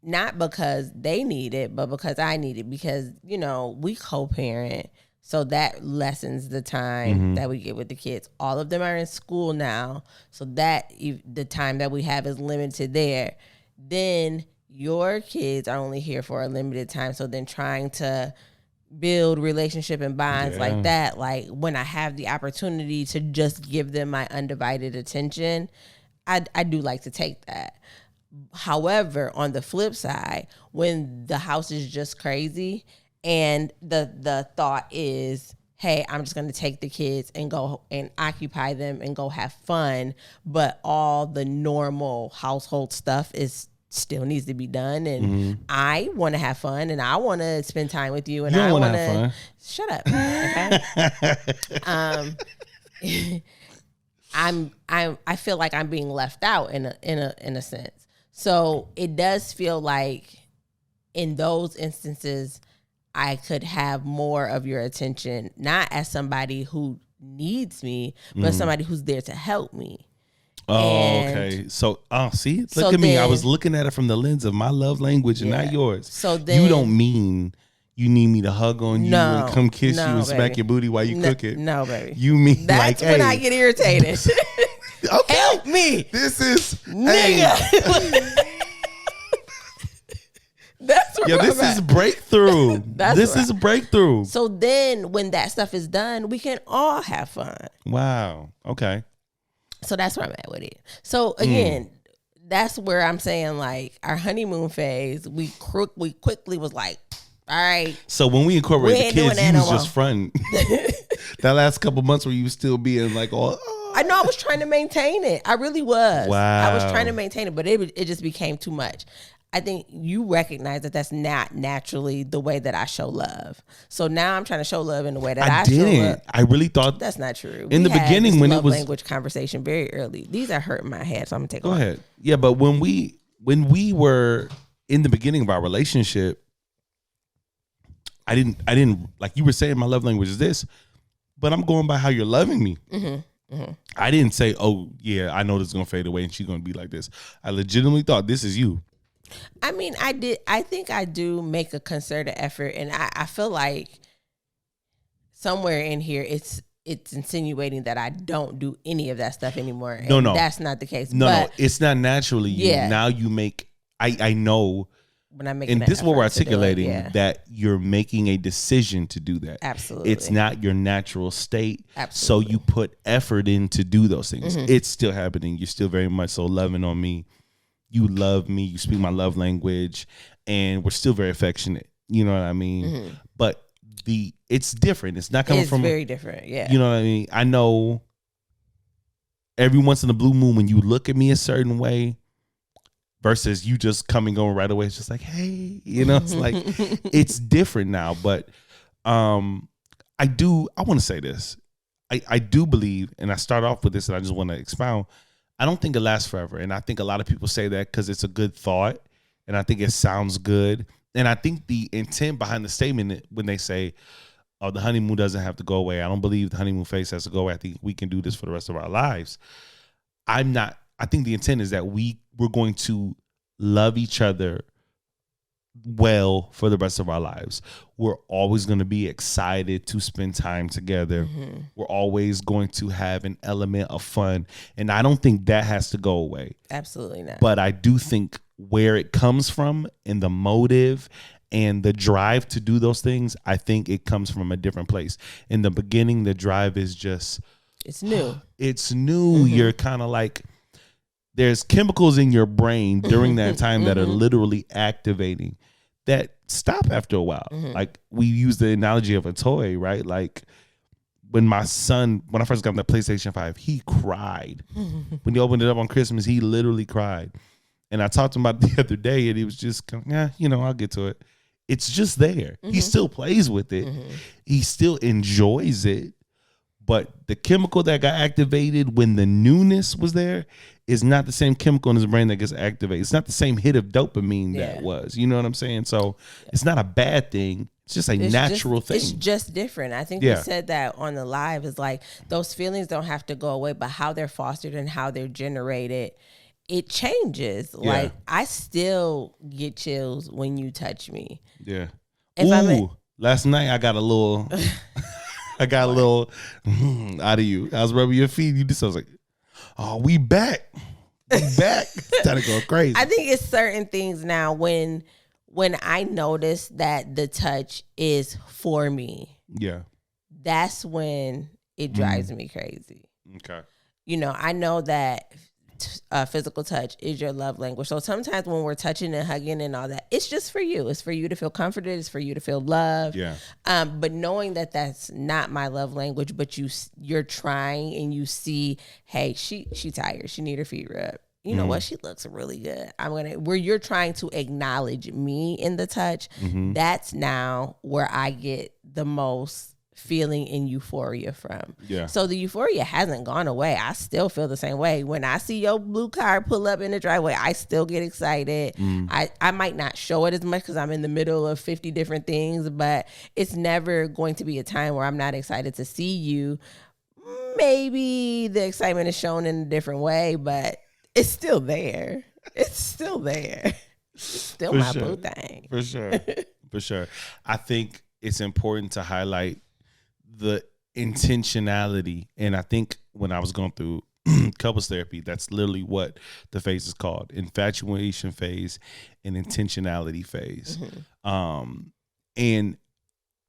not because they need it, but because I need it. Because, we co-parent. So that lessens the time that we get with the kids. All of them are in school now. So that the time that we have is limited there. Then your kids are only here for a limited time. So then trying to build relationship and bonds like that, like when I have the opportunity to just give them my undivided attention, I do like to take that. However, on the flip side, when the house is just crazy And the thought is, hey, I'm just going to take the kids and go and occupy them and go have fun. But all the normal household stuff still needs to be done. And I want to have fun and I want to spend time with you. And You don't I wanna want have to shut up. Okay. I feel like I'm being left out in a sense. So it does feel like in those instances, I could have more of your attention, not as somebody who needs me, but somebody who's there to help me. Oh, okay. So, see, look at me. I was looking at it from the lens of my love language and not yours. So then, you don't mean you need me to hug on you and come kiss you and baby. smack your booty while you cook it. No, baby. You mean that's like, when hey, I get irritated. okay, help me, this is nigga. Hey. That's where this I'm at. is breakthrough. This is a breakthrough. So then when that stuff is done, we can all have fun. Wow. Okay. So that's where I'm at with it. So again, that's where I'm saying like our honeymoon phase, we quickly was like, all right. So when we incorporated the kids, you was no just fronting. That last couple months where you was still being like, I know I was trying to maintain it. I really was. Wow. I was trying to maintain it, but it just became too much. I think you recognize that that's not naturally the way that I show love. So now I'm trying to show love in the way that I show love. I really thought that's not true. In the beginning when it was language conversation very early. These are hurting my head, so I'm gonna take. Go ahead. Yeah, but when we were in the beginning of our relationship, I didn't like you were saying my love language is this, but I'm going by how you're loving me. I didn't say, oh yeah, I know this is gonna fade away and she's gonna be like this. I legitimately thought this is you. I mean, I think I do make a concerted effort, and I feel like somewhere in here it's insinuating that I don't do any of that stuff anymore. No, that's not the case. No, it's not naturally you. Yeah. Now you make. I know. When I'm making, and this is what we're articulating, yeah. that you're making a decision to do that. Absolutely, it's not your natural state. Absolutely. So you put effort in to do those things. It's still happening. You're still very much so loving on me. You love me. You speak my love language, and we're still very affectionate. You know what I mean? But it's different. It's not coming from. It's very different. Yeah. You know what I mean? I know. Every once in a blue moon, when you look at me a certain way, versus you just coming going right away, it's just like, hey, it's like it's different now. But I want to say this. I do believe, and I start off with this, and I just want to expound. I don't think it lasts forever. And I think a lot of people say that because it's a good thought. And I think it sounds good. And I think the intent behind the statement when they say, oh, the honeymoon doesn't have to go away. I don't believe the honeymoon phase has to go away. I think we can do this for the rest of our lives. I think the intent is that we're going to love each other well for the rest of our lives. We're always going to be excited to spend time together. We're always going to have an element of fun. And I don't think that has to go away. Absolutely not. But I do think where it comes from and the motive and the drive to do those things, I think it comes from a different place. In the beginning, the drive is just... It's new. It's new. You're kind of like... There's chemicals in your brain during that time that are literally activating that stop after a while. Like we use the analogy of a toy, right? Like when I first got the PlayStation 5, he cried. When he opened it up on Christmas, he literally cried. And I talked to him about it the other day, and he was just, I'll get to it. It's just there. He still plays with it. He still enjoys it. But the chemical that got activated when the newness was there is not the same chemical in his brain that gets activated. It's not the same hit of dopamine that was. You know what I'm saying? So it's not a bad thing. It's just a natural thing. It's just different. I think we said that on the live. Is like those feelings don't have to go away, but how they're fostered and how they're generated, it changes. Yeah. Like I still get chills when you touch me. Yeah. Last night I got a little... I got a little out of you. I was rubbing your feet. I was like, oh, we back. We back. Started going crazy. I think it's certain things now when I notice that the touch is for me. Yeah. That's when it drives me crazy. Okay. I know that physical touch is your love language. So sometimes when we're touching and hugging and all that, it's just for you. It's for you to feel comforted. It's for you to feel loved. Yeah. But knowing that that's not my love language, but you're trying and you see, hey, she tired. She need her feet rubbed. You know what? She looks really good. Where you're trying to acknowledge me in the touch, that's now where I get the most feeling and euphoria from. Yeah. So the euphoria hasn't gone away. I still feel the same way. When I see your blue car pull up in the driveway, I still get excited. I might not show it as much because I'm in the middle of 50 different things, but it's never going to be a time where I'm not excited to see you. Maybe the excitement is shown in a different way, but it's still there. It's still there. It's still For my sure. boo thing. For sure. For sure. I think it's important to highlight the intentionality. And I think when I was going through couples therapy, that's literally what the phase is called: infatuation phase and intentionality phase. And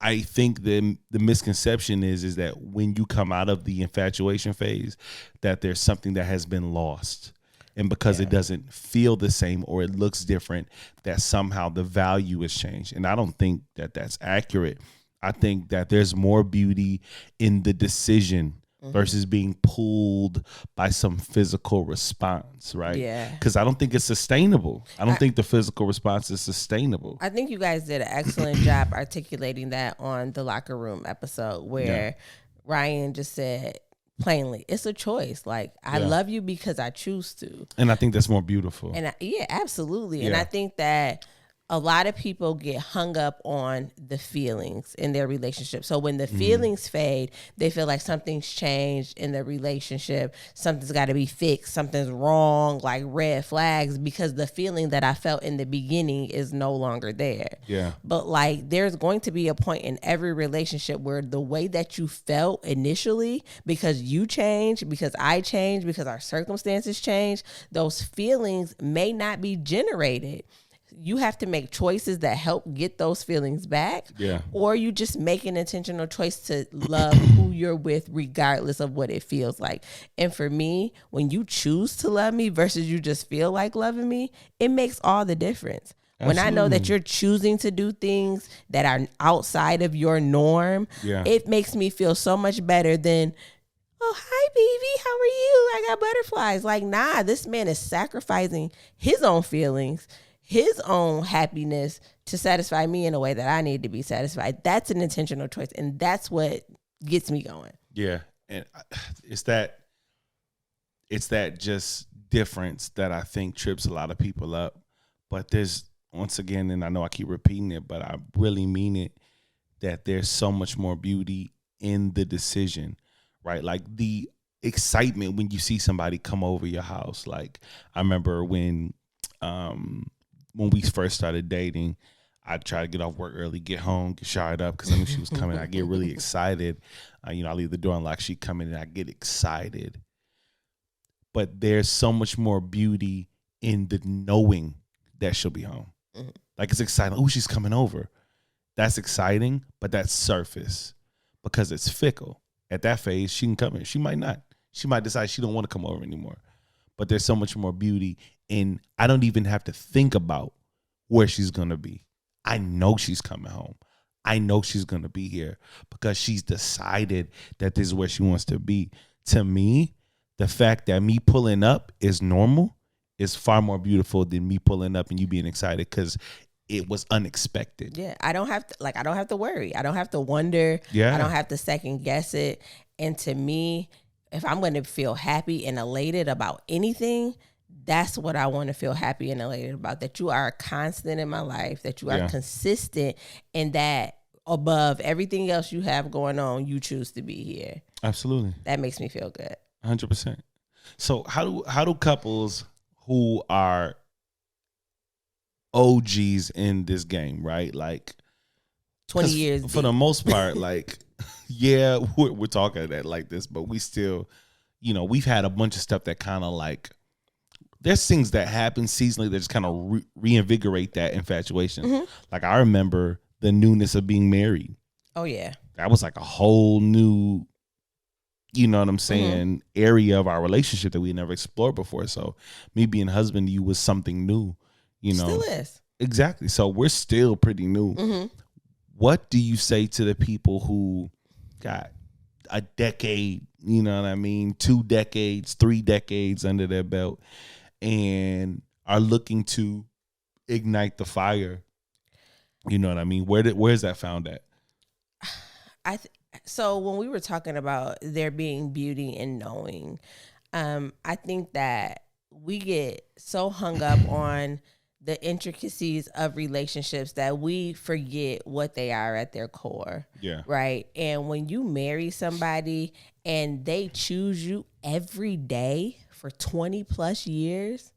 I think the misconception is that when you come out of the infatuation phase, that there's something that has been lost. And because it doesn't feel the same or it looks different, that somehow the value has changed. And I don't think that that's accurate. I think that there's more beauty in the decision versus being pulled by some physical response, right? Yeah. Because I don't think it's sustainable. I don't think the physical response is sustainable. I think you guys did an excellent job articulating that on the locker room episode where Ryan just said plainly, it's a choice. Like, I love you because I choose to. And I think that's more beautiful. And absolutely. And Yeah. I think that a lot of people get hung up on the feelings in their relationship. So when the feelings fade, they feel like something's changed in their relationship. Something's got to be fixed. Something's wrong, like red flags, because the feeling that I felt in the beginning is no longer there. Yeah. But like, there's going to be a point in every relationship where the way that you felt initially, because you changed, because I changed, because our circumstances changed, those feelings may not be generated. You have to make choices that help get those feelings back. Yeah. Or you just make an intentional choice to love who you're with regardless of what it feels like. And for me, when you choose to love me versus you just feel like loving me, it makes all the difference. When I know that you're choosing to do things that are outside of your norm, it makes me feel so much better than, oh, hi, baby, how are you? I got butterflies. Like, nah, this man is sacrificing his own feelings, his own happiness to satisfy me in a way that I need to be satisfied. That's an intentional choice. And that's what gets me going. Yeah. And it's that just difference that I think trips a lot of people up. But there's, once again, and I know I keep repeating it, but I really mean it, that there's so much more beauty in the decision, right? Like the excitement when you see somebody come over your house. Like I remember when we first started dating, I'd try to get off work early, get home, get showered up because I knew she was coming. I get really excited. I leave the door unlocked, she come in, and I get excited. But there's so much more beauty in the knowing that she'll be home. Like it's exciting. Oh, she's coming over. That's exciting, but that's surface because it's fickle. At that phase, she can come in. She might not. She might decide she don't want to come over anymore. But there's so much more beauty in, I don't even have to think about where she's going to be. I know she's coming home. I know she's going to be here because she's decided that this is where she wants to be. To me, the fact that me pulling up is normal is far more beautiful than me pulling up and you being excited because it was unexpected. Yeah, I don't have to worry. I don't have to wonder. Yeah. I don't have to second guess it. And to me, if I'm going to feel happy and elated about anything, that's what I want to feel happy and elated about, that you are a constant in my life, that you are consistent, and that above everything else you have going on, you choose to be here. Absolutely. That makes me feel good. 100%. So how do couples who are OGs in this game, right? Like 20 years for the most part, like, yeah, we're talking that like this, but we still, we've had a bunch of stuff that kind of like, there's things that happen seasonally that just kind of reinvigorate that infatuation. Like I remember the newness of being married. Oh yeah. That was like a whole new you know what I'm saying, area of our relationship that we never explored before. So me being husband to you was something new, you know. Still is. Exactly. So we're still pretty new. What do you say to the people who got a decade, you know what I mean, 2 decades, 3 decades under their belt and are looking to ignite the fire? You know what I mean? Where's that found at? So when we were talking about there being beauty in knowing, I think that we get so hung up on the intricacies of relationships that we forget what they are at their core. Yeah. Right. And when you marry somebody and they choose you every day for 20 plus years,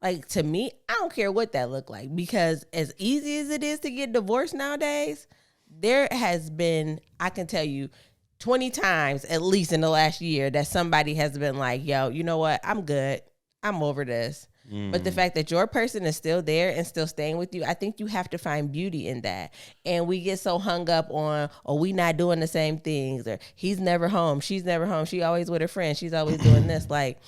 like, to me, I don't care what that look like, because as easy as it is to get divorced nowadays, there has been, I can tell you, 20 times at least in the last year that somebody has been like, yo, you know what? I'm good. I'm over this. But the fact that your person is still there and still staying with you, I think you have to find beauty in that. And we get so hung up on, oh, we not doing the same things, or he's never home, she's never home, she always with her friends, she's always doing this. Like,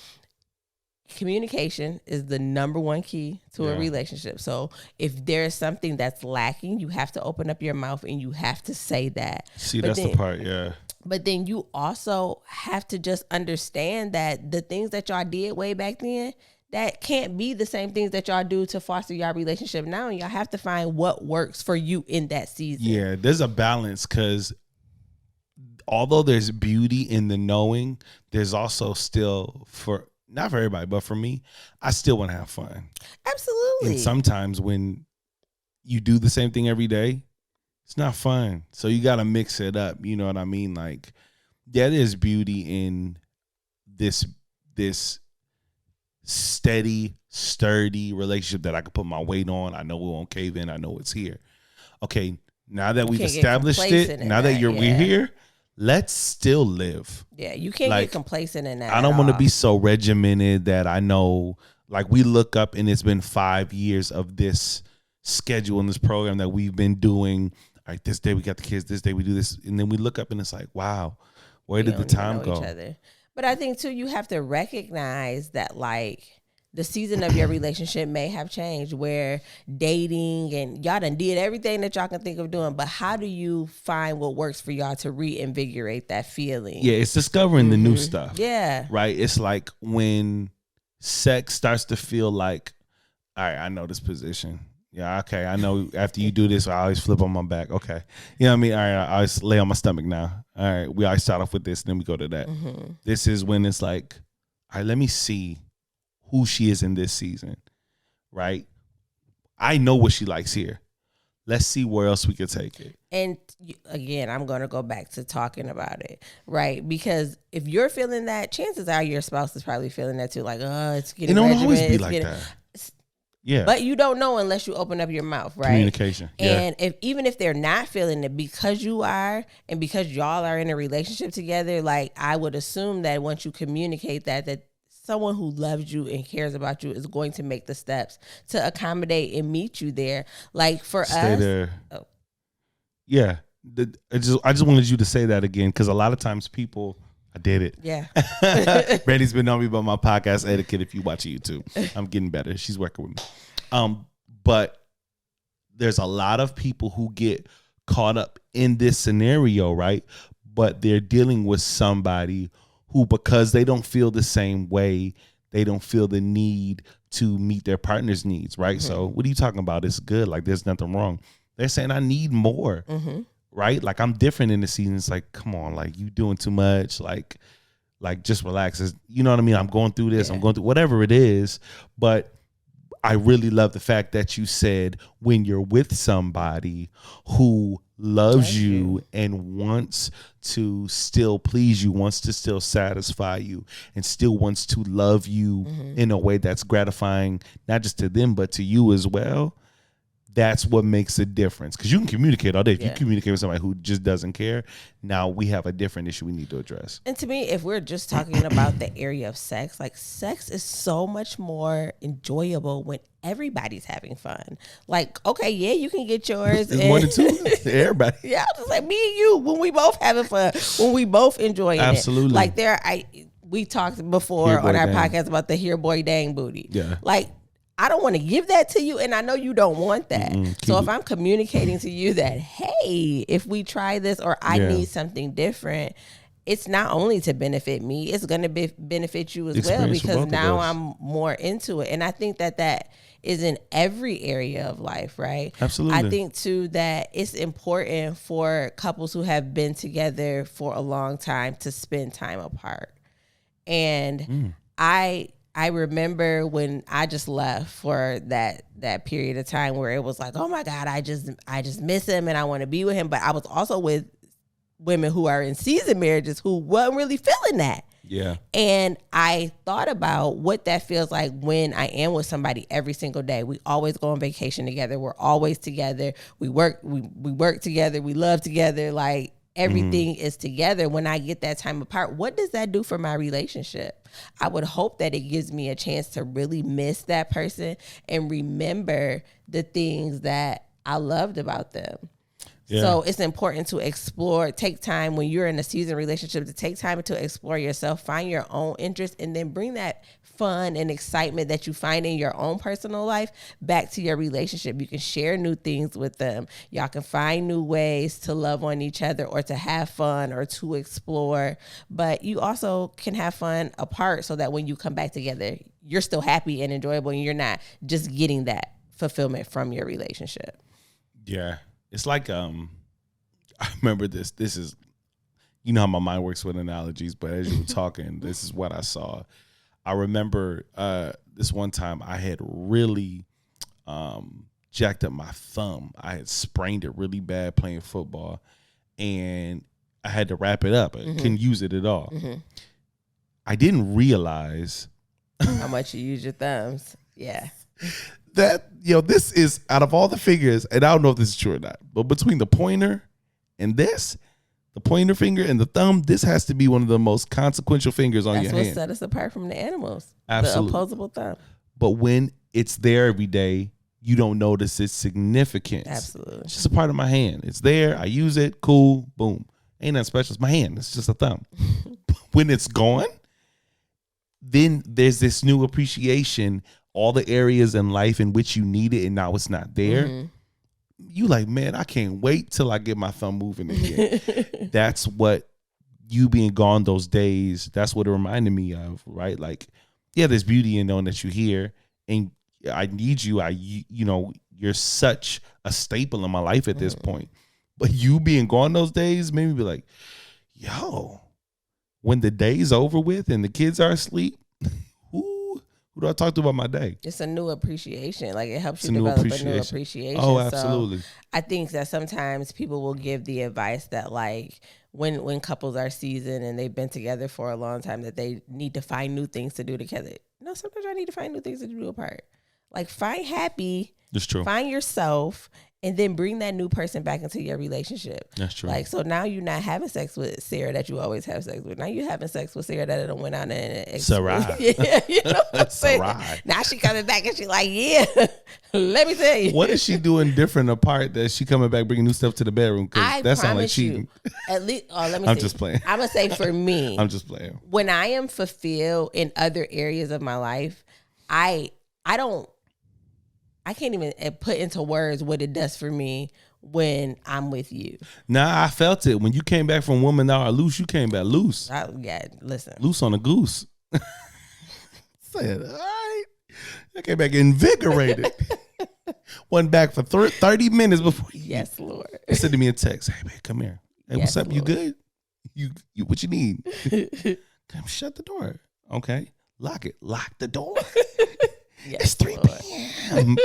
communication is the number one key to a relationship. So if there's something that's lacking, you have to open up your mouth and you have to say that. See, that's the part, yeah. But then you also have to just understand that the things that y'all did way back then, that can't be the same things that y'all do to foster y'all relationship now. And y'all have to find what works for you in that season. Yeah, there's a balance, because although there's beauty in the knowing, there's also still, not for everybody, but for me, I still want to have fun. Absolutely. And sometimes when you do the same thing every day, it's not fun. So you got to mix it up. You know what I mean? Like, yeah, there's beauty in this steady, sturdy relationship that I can put my weight on. I know we won't cave in. I know it's here. Okay, now that we've established it, now that we're here, let's still live. Yeah, you can't get complacent in that. I don't want to be so regimented that I know, like, we look up and it's been 5 years of this schedule and this program that we've been doing. All right, this day we got the kids, this day we do this. And then we look up and it's like, wow, where did the time go? But I think, too, you have to recognize that, like, the season of your relationship may have changed, where dating and y'all done did everything that y'all can think of doing. But how do you find what works for y'all to reinvigorate that feeling? Yeah, it's discovering the new stuff. Yeah. Right? It's like when sex starts to feel like, all right, I know this position. Yeah, okay, I know after you do this, I always flip on my back. Okay. You know what I mean? All right, I always lay on my stomach now. All right, we always start off with this, then we go to that. This is when it's like, all right, let me see who she is in this season, right? I know what she likes here. Let's see where else we could take it. And again, I'm going to go back to talking about it, right? Because if you're feeling that, chances are your spouse is probably feeling that too. Like, oh, it's getting It don't regimented. always be like that. Yeah. But you don't know unless you open up your mouth, right? Communication. And even if they're not feeling it, because you are, and because y'all are in a relationship together, like, I would assume that once you communicate that someone who loves you and cares about you is going to make the steps to accommodate and meet you there. Like, for Stay us. there. Oh. Yeah. I just wanted you to say that again, because a lot of times people, I did it. Yeah. Brandy's been on me about my podcast etiquette. If you watch YouTube, I'm getting better. She's working with me. But there's a lot of people who get caught up in this scenario, right? But they're dealing with somebody who, because they don't feel the same way, they don't feel the need to meet their partner's needs, right? So what are you talking about? It's good. Like, there's nothing wrong. They're saying, I need more. Right? Like, I'm different in the season. It's like, come on, like, you doing too much. Like just relax. You know what I mean? I'm going through this. I'm going through whatever it is. But I really love the fact that you said, when you're with somebody who loves you and wants to still please you, wants to still satisfy you, and still wants to love you in a way that's gratifying, not just to them, but to you as well. That's what makes a difference. Because you can communicate all day. If you Yeah. communicate with somebody who just doesn't care, now we have a different issue we need to address. And to me, if we're just talking about the area of sex, like sex is so much more enjoyable when everybody's having fun. Like, okay, yeah, you can get yours. It's 1 and 2. Everybody. Yeah, just like me and you, when we both having fun, when we both enjoying Absolutely. it. Like we talked before Here boy on our dang. podcast about the here boy dang booty. Yeah. Like, I don't want to give that to you, and I know you don't want that. So if I'm communicating to you that, hey, if we try this or I Yeah. need something different, it's not only to benefit me, it's going to benefit you as well, Experience for both because of now us. I'm more into it. And I think that is in every area of life, right? Absolutely. I think too that it's important for couples who have been together for a long time to spend time apart. And I remember when I just left for that period of time where it was like, oh my God, I just miss him and I want to be with him. But I was also with women who are in season marriages who wasn't really feeling that. Yeah. And I thought about what that feels like when I am with somebody every single day. We always go on vacation together. We're always together. We work together. We love together. Like everything is together. When I get that time apart, what does that do for my relationship? I would hope that it gives me a chance to really miss that person and remember the things that I loved about them. Yeah. So it's important to explore, take time when you're in a seasoned relationship to take time to explore yourself, find your own interest, and then bring that fun and excitement that you find in your own personal life back to your relationship. You can share new things with them. Y'all can find new ways to love on each other or to have fun or to explore. But you also can have fun apart so that when you come back together, you're still happy and enjoyable and you're not just getting that fulfillment from your relationship. Yeah. It's like I remember this is, you know how my mind works with analogies, but as you were talking, this is what I saw. I remember this one time I had really jacked up my thumb. I had sprained it really bad playing football, and I had to wrap it up. I couldn't use it at all. I didn't realize How much you use your thumbs. Yeah. that, this is, out of all the fingers, and I don't know if this is true or not, but between the pointer and this, the pointer finger and the thumb, this has to be one of the most consequential fingers on That's your what hand. set us apart from the animals. Absolutely. The opposable thumb. But when it's there every day, you don't notice its significance. Absolutely. It's just a part of my hand. It's there. I use it. Cool. Boom. Ain't nothing special. It's my hand. It's just a thumb. When it's gone, then there's this new appreciation. All the areas in life in which you need it and now it's not there. You like, man, I can't wait till I get my thumb moving again. That's what you being gone those days, that's what it reminded me of, right? Like, yeah, there's beauty in knowing that you're here and I need you. You're such a staple in my life at this point. But you being gone those days made me be like, yo, when the day's over with and the kids are asleep, who do I talk to about my day? It's a new appreciation. Like it helps It's you a new develop a new appreciation. appreciation. Oh, So absolutely. I think that sometimes people will give the advice that like when couples are seasoned and they've been together for a long time that they need to find new things to do together. No, sometimes I need to find new things to do apart. Like find happy, That's true. find yourself, and then bring that new person back into your relationship. That's true. Like, so now you're not having sex with Sarah that you always have sex with. Now you're having sex with Sarah that went out and Sarah. Yeah, you know what I'm saying? Sarah. Now she coming back and she like, yeah, let me tell you. What is she doing different apart that she coming back bringing new stuff to the bedroom? I That sounds like promise cheating. you, at least, let me I'm see. just playing. I'm going to say for me, I'm just playing. when I am fulfilled in other areas of my life, I can't even put into words what it does for me when I'm with you. Nah, I felt it. When you came back from Woman Thou Art Loose, you came back loose. Listen. Loose on a goose. Said, all right. I came back invigorated. Wasn't back for 30 minutes before you. Yes, Lord. He said to me in text, hey, man, come here. Hey, Yes, what's up? You Lord. good? You what you need? Come shut the door. Okay. Lock it. Lock the door. Yes, It's 3 Lord. p.m.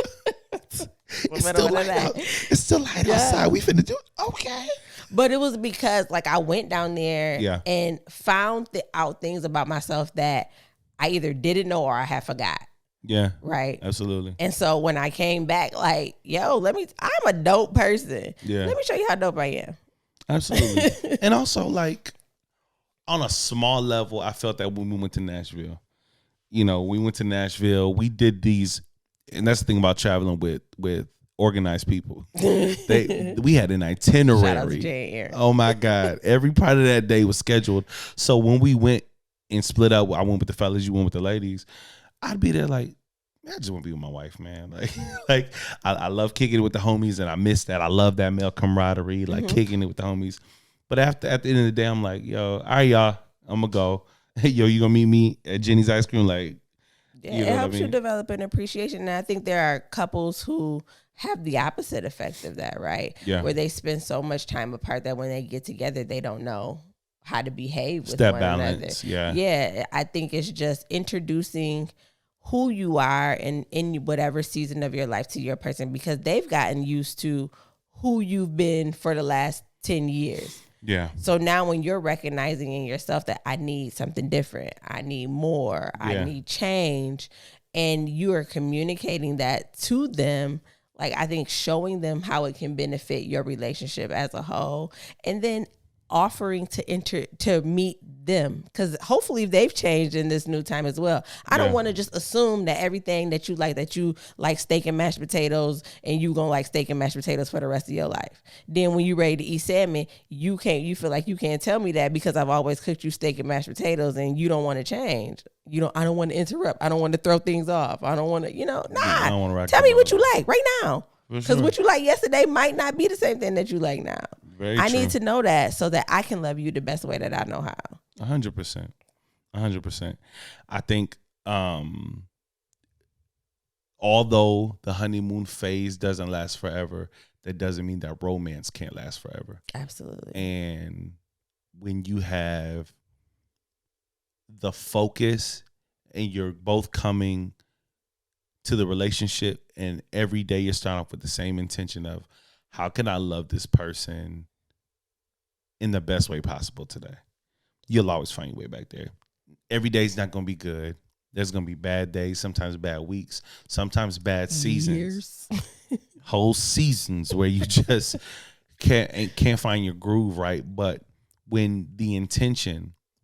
It's What still about light that? out. It's still light Yeah. outside. We finna do it. Okay. But it was because like I went down there Yeah. and found out things about myself that I either didn't know or I had forgot. Yeah. Right. Absolutely. And so when I came back, like, yo, I'm a dope person. Yeah. Let me show you how dope I am. Absolutely. And also, like, on a small level, I felt that when we went to Nashville. We went to Nashville. We did these, and that's the thing about traveling with organized people. We had an itinerary. Shout out to Jay and Aaron. Oh my God. Every part of that day was scheduled. So when we went and split up, I went with the fellas, you went with the ladies. I'd be there like, man, I just want to be with my wife, man. Like I love kicking it with the homies, and I miss that. I love that male camaraderie, like kicking it with the homies. But at the end of the day, I'm like, yo, all right, y'all, I'm gonna go. Hey, yo, you gonna meet me at Jenny's Ice Cream? Like, Yeah, you know it helps what I mean? you develop an appreciation. And I think there are couples who have the opposite effect of that, right? Yeah. Where they spend so much time apart that when they get together, they don't know how to behave with That one balance, another. yeah. Yeah, I think it's just introducing who you are in whatever season of your life to your person, because they've gotten used to who you've been for the last 10 years. Yeah. So now when you're recognizing in yourself that I need something different, I need more, I need change, and you are communicating that to them, like, I think showing them how it can benefit your relationship as a whole, and then offering to meet them, because hopefully they've changed in this new time as well. I don't want to just assume that everything that you like steak and mashed potatoes, and you gonna like steak and mashed potatoes for the rest of your life. Then when you ready to eat salmon, you feel like you can't tell me that because I've always cooked you steak and mashed potatoes, and you don't want to change. I don't want to interrupt. I don't want to throw things off. I don't want to, I don't wanna tell me what you like right now. For Because sure. what you like yesterday might not be the same thing that you like now. Very I true. need to know that so that I can love you the best way that I know how. 100%. 100%. I think although the honeymoon phase doesn't last forever, that doesn't mean that romance can't last forever. Absolutely. And when you have the focus and you're both coming to the relationship, and every day you're starting off with the same intention of, how can I love this person in the best way possible today? You'll always find your way back there. Every day's not going to be good. There's going to be bad days, sometimes bad weeks, sometimes bad seasons. Whole seasons where you just can't find your groove right. But when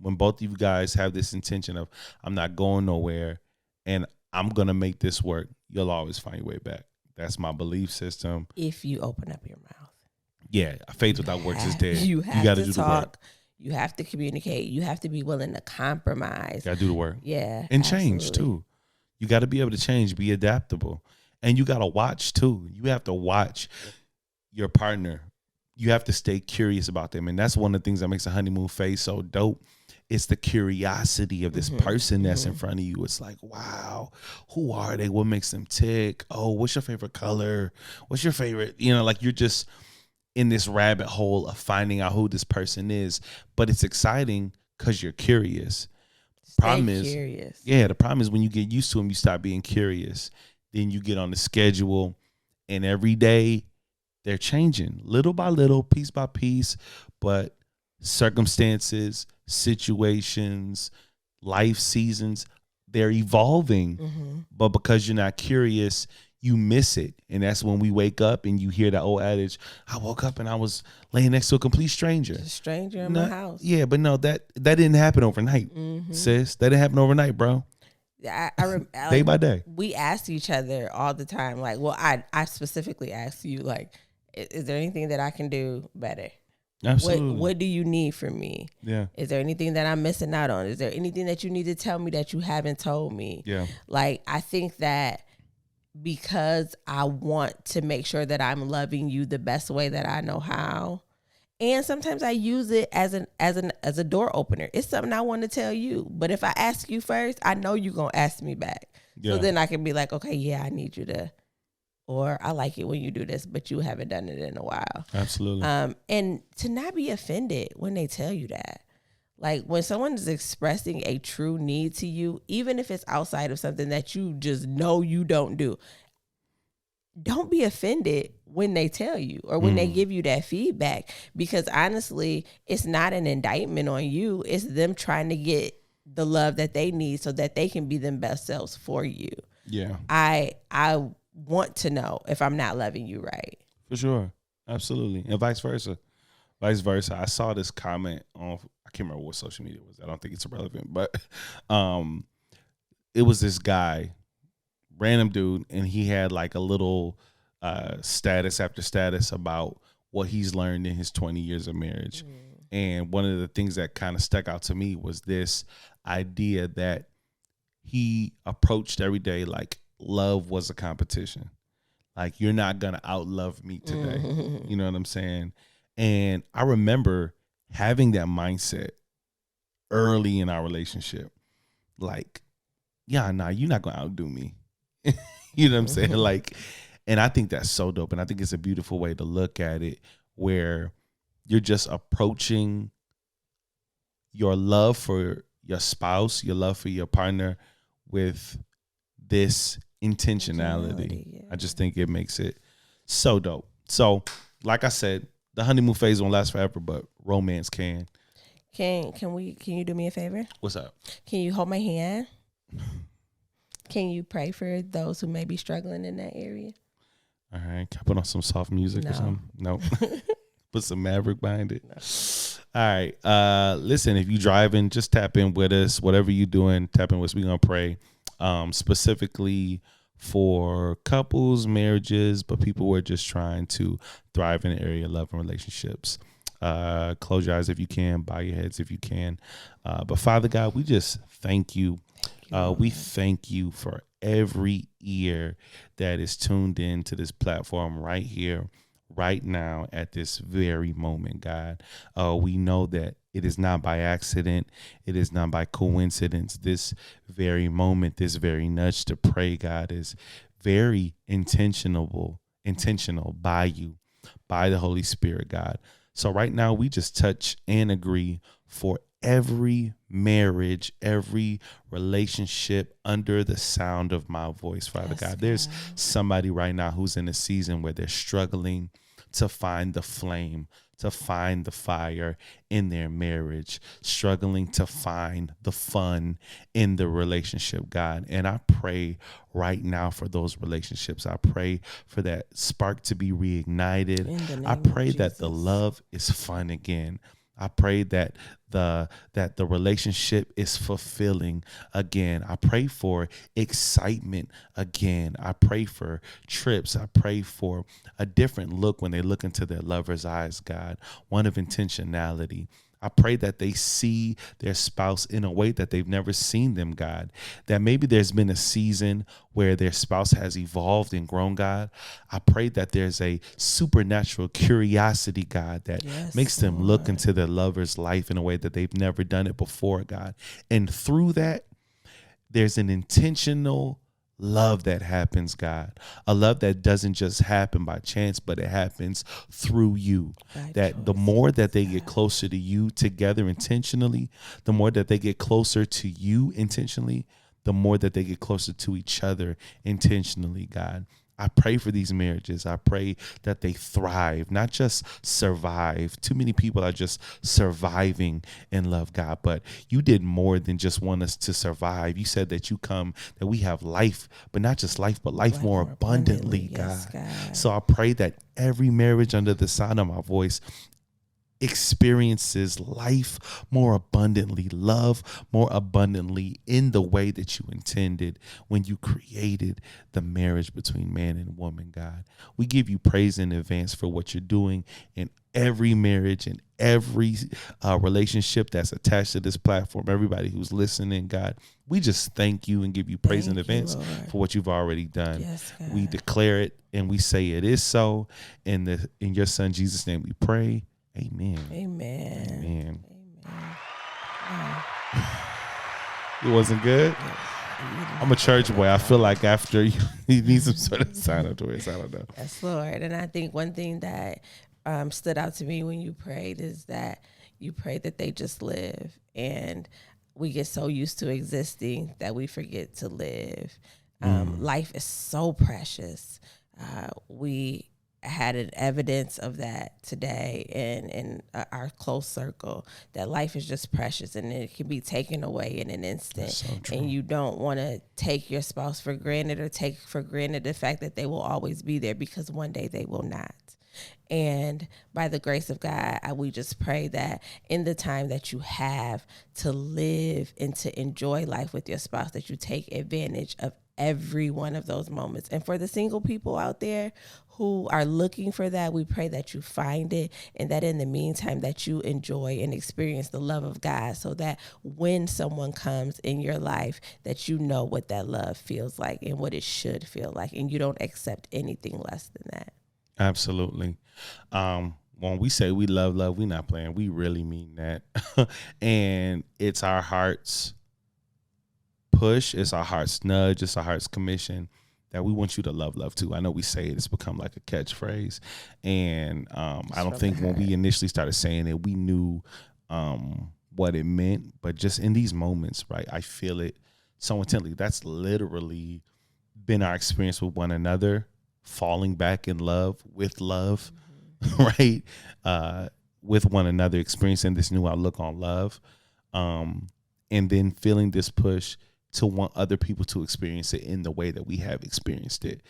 both of you guys have this intention of, I'm not going nowhere and I'm going to make this work, you'll always find your way back. That's my belief system. If you open up your mouth. Yeah, faith without works is dead. You have gotta to do talk. the work. You have to communicate. You have to be willing to compromise. You gotta do the work. Yeah. And change absolutely. too. You got to be able to change, be adaptable. And you got to watch too. You have to watch your partner. You have to stay curious about them. And that's one of the things that makes a honeymoon phase so dope. It's the curiosity of this person that's in front of you. It's like, wow, who are they? What makes them tick? Oh, what's your favorite color? What's your favorite? Like, you're just in this rabbit hole of finding out who this person is. But it's exciting because you're curious. Stay curious. Yeah, the problem is when you get used to them, you stop being curious. Then you get on the schedule, and every day they're changing little by little, piece by piece. But circumstances, situations, life seasons, they're evolving. But because you're not curious, you miss it. And that's when we wake up and you hear that old adage, I woke up and I was laying next to a complete stranger. A stranger in my house. Yeah, but no, that didn't happen overnight, sis. That didn't happen overnight, bro. Day by day. We ask each other all the time. Like, well, I specifically ask you, like, is there anything that I can do better? Absolutely. What do you need from me? Yeah. Is there anything that I'm missing out on? Is there anything that you need to tell me that you haven't told me? Yeah. Like, I think that because I want to make sure that I'm loving you the best way that I know how. And sometimes I use it as a door opener. It's something I want to tell you. But if I ask you first, I know you're going to ask me back. Yeah. So then I can be like, okay, yeah, I need you to, or I like it when you do this, but you haven't done it in a while. Absolutely. And to not be offended when they tell you that. Like, when someone is expressing a true need to you, even if it's outside of something that you just know you don't do, don't be offended when they tell you or when they give you that feedback, because honestly, it's not an indictment on you. It's them trying to get the love that they need so that they can be them best selves for you. Yeah. I want to know if I'm not loving you right. For sure. Absolutely. And vice versa. Vice versa. I saw this comment on, I can't remember what social media it was. I don't think it's irrelevant, but it was this guy, random dude, and he had like a little status after status about what he's learned in his 20 years of marriage. And one of the things that kind of stuck out to me was this idea that he approached every day like love was a competition. Like, you're not going to outlove me today. You know what I'm saying? And I remember having that mindset early in our relationship. Like, yeah, nah, you're not going to outdo me. You know what I'm saying? Like, and I think that's so dope. And I think it's a beautiful way to look at it, where you're just approaching your love for your spouse, your love for your partner with this intentionality. Yeah. I just think it makes it so dope. So, like I said, the honeymoon phase won't last forever, but romance can. Can you do me a favor? What's up? Can you hold my hand? Can you pray for those who may be struggling in that area? All right. Can I put on some soft music or something? No. Put some Maverick behind it. No. All right. Listen, if you driving, just tap in with us. Whatever you doing, tap in with us. We're going to pray specifically for couples, marriages, but people who are just trying to thrive in the area of love and relationships. Close your eyes if you can. Bow your heads if you can. But Father God, we just thank you. We thank you for every ear that is tuned in to this platform right here, right now, at this very moment, God. We know that it is not by accident. It is not by coincidence. This very moment, this very nudge to pray, God, is very intentional by you, by the Holy Spirit, God. So right now, we just touch and agree for every marriage, every relationship under the sound of my voice, Father God. There's somebody right now who's in a season where they're struggling to find the flame, to find the fire in their marriage, struggling to find the fun in the relationship, God. And I pray right now for those relationships. I pray for that spark to be reignited. I pray that the love is fun again. I pray that the relationship is fulfilling again. I pray for excitement again. I pray for trips. I pray for a different look when they look into their lover's eyes, God, one of intentionality. I pray that they see their spouse in a way that they've never seen them, God, that maybe there's been a season where their spouse has evolved and grown, God. I pray that there's a supernatural curiosity, God, that makes them look into their lover's life in a way that they've never done it before, God. And through that, there's an intentional love that happens, God, a love that doesn't just happen by chance, but it happens through you. That the more that they get closer to you together intentionally, the more that they get closer to you intentionally, the more that they get closer to each other intentionally, God. I pray for these marriages. I pray that they thrive, not just survive. Too many people are just surviving in love, God, but you did more than just want us to survive. You said that you come, that we have life, but not just life, but life more abundantly, God. So I pray that every marriage under the sound of my voice experiences life more abundantly, love more abundantly in the way that you intended when you created the marriage between man and woman, God. We give you praise in advance for what you're doing in every marriage and every relationship that's attached to this platform. Everybody who's listening, God, we just thank you and give you praise in advance for what you've already done. We declare it and we say it is so. In your son Jesus' name we pray. Amen. Amen. It wasn't good? I'm a church boy. I feel like after you need some sort of sign up to it. I don't know. Yes, Lord. And I think one thing that stood out to me when you prayed is that you prayed that they just live. And we get so used to existing that we forget to live. Life is so precious. We had an evidence of that today in our close circle, that life is just precious and it can be taken away in an instant. So true. And you don't want to take your spouse for granted or take for granted the fact that they will always be there, because one day they will not. And by the grace of God, we just pray that in the time that you have to live and to enjoy life with your spouse, that you take advantage of every one of those moments. And for the single people out there who are looking for that, we pray that you find it, and that in the meantime that you enjoy and experience the love of God, so that when someone comes in your life, that you know what that love feels like and what it should feel like, and you don't accept anything less than that. Absolutely. When we say we love, we're not playing. We really mean that. And it's our heart's push, it's our heart's nudge, it's our heart's commission that we want you to love too. I know we say it, it's become like a catchphrase. And I don't think when we initially started saying it, we knew what it meant. But just in these moments, right, I feel it so intently. That's literally been our experience with one another, falling back in love, right? With one another, experiencing this new outlook on love, and then feeling this push to want other people to experience it in the way that we have experienced it.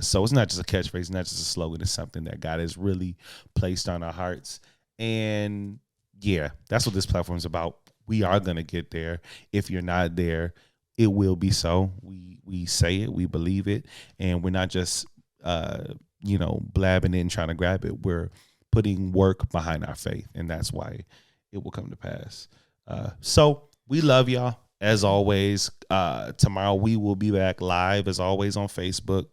So it's not just a catchphrase, not just a slogan. It's something that God has really placed on our hearts. And yeah, that's what this platform is about. We are going to get there. If you're not there, it will be so. We say it, we believe it, and we're not just blabbing it and trying to grab it. We're putting work behind our faith, and that's why it will come to pass. So we love y'all as always. Tomorrow we will be back live as always on Facebook,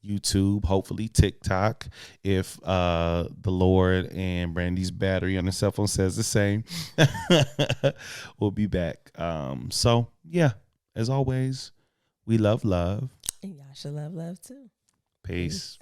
YouTube, hopefully TikTok, if the Lord and Brandy's battery on the cell phone says the same. We'll be back. So yeah, as always, we love, And y'all should love too. peace.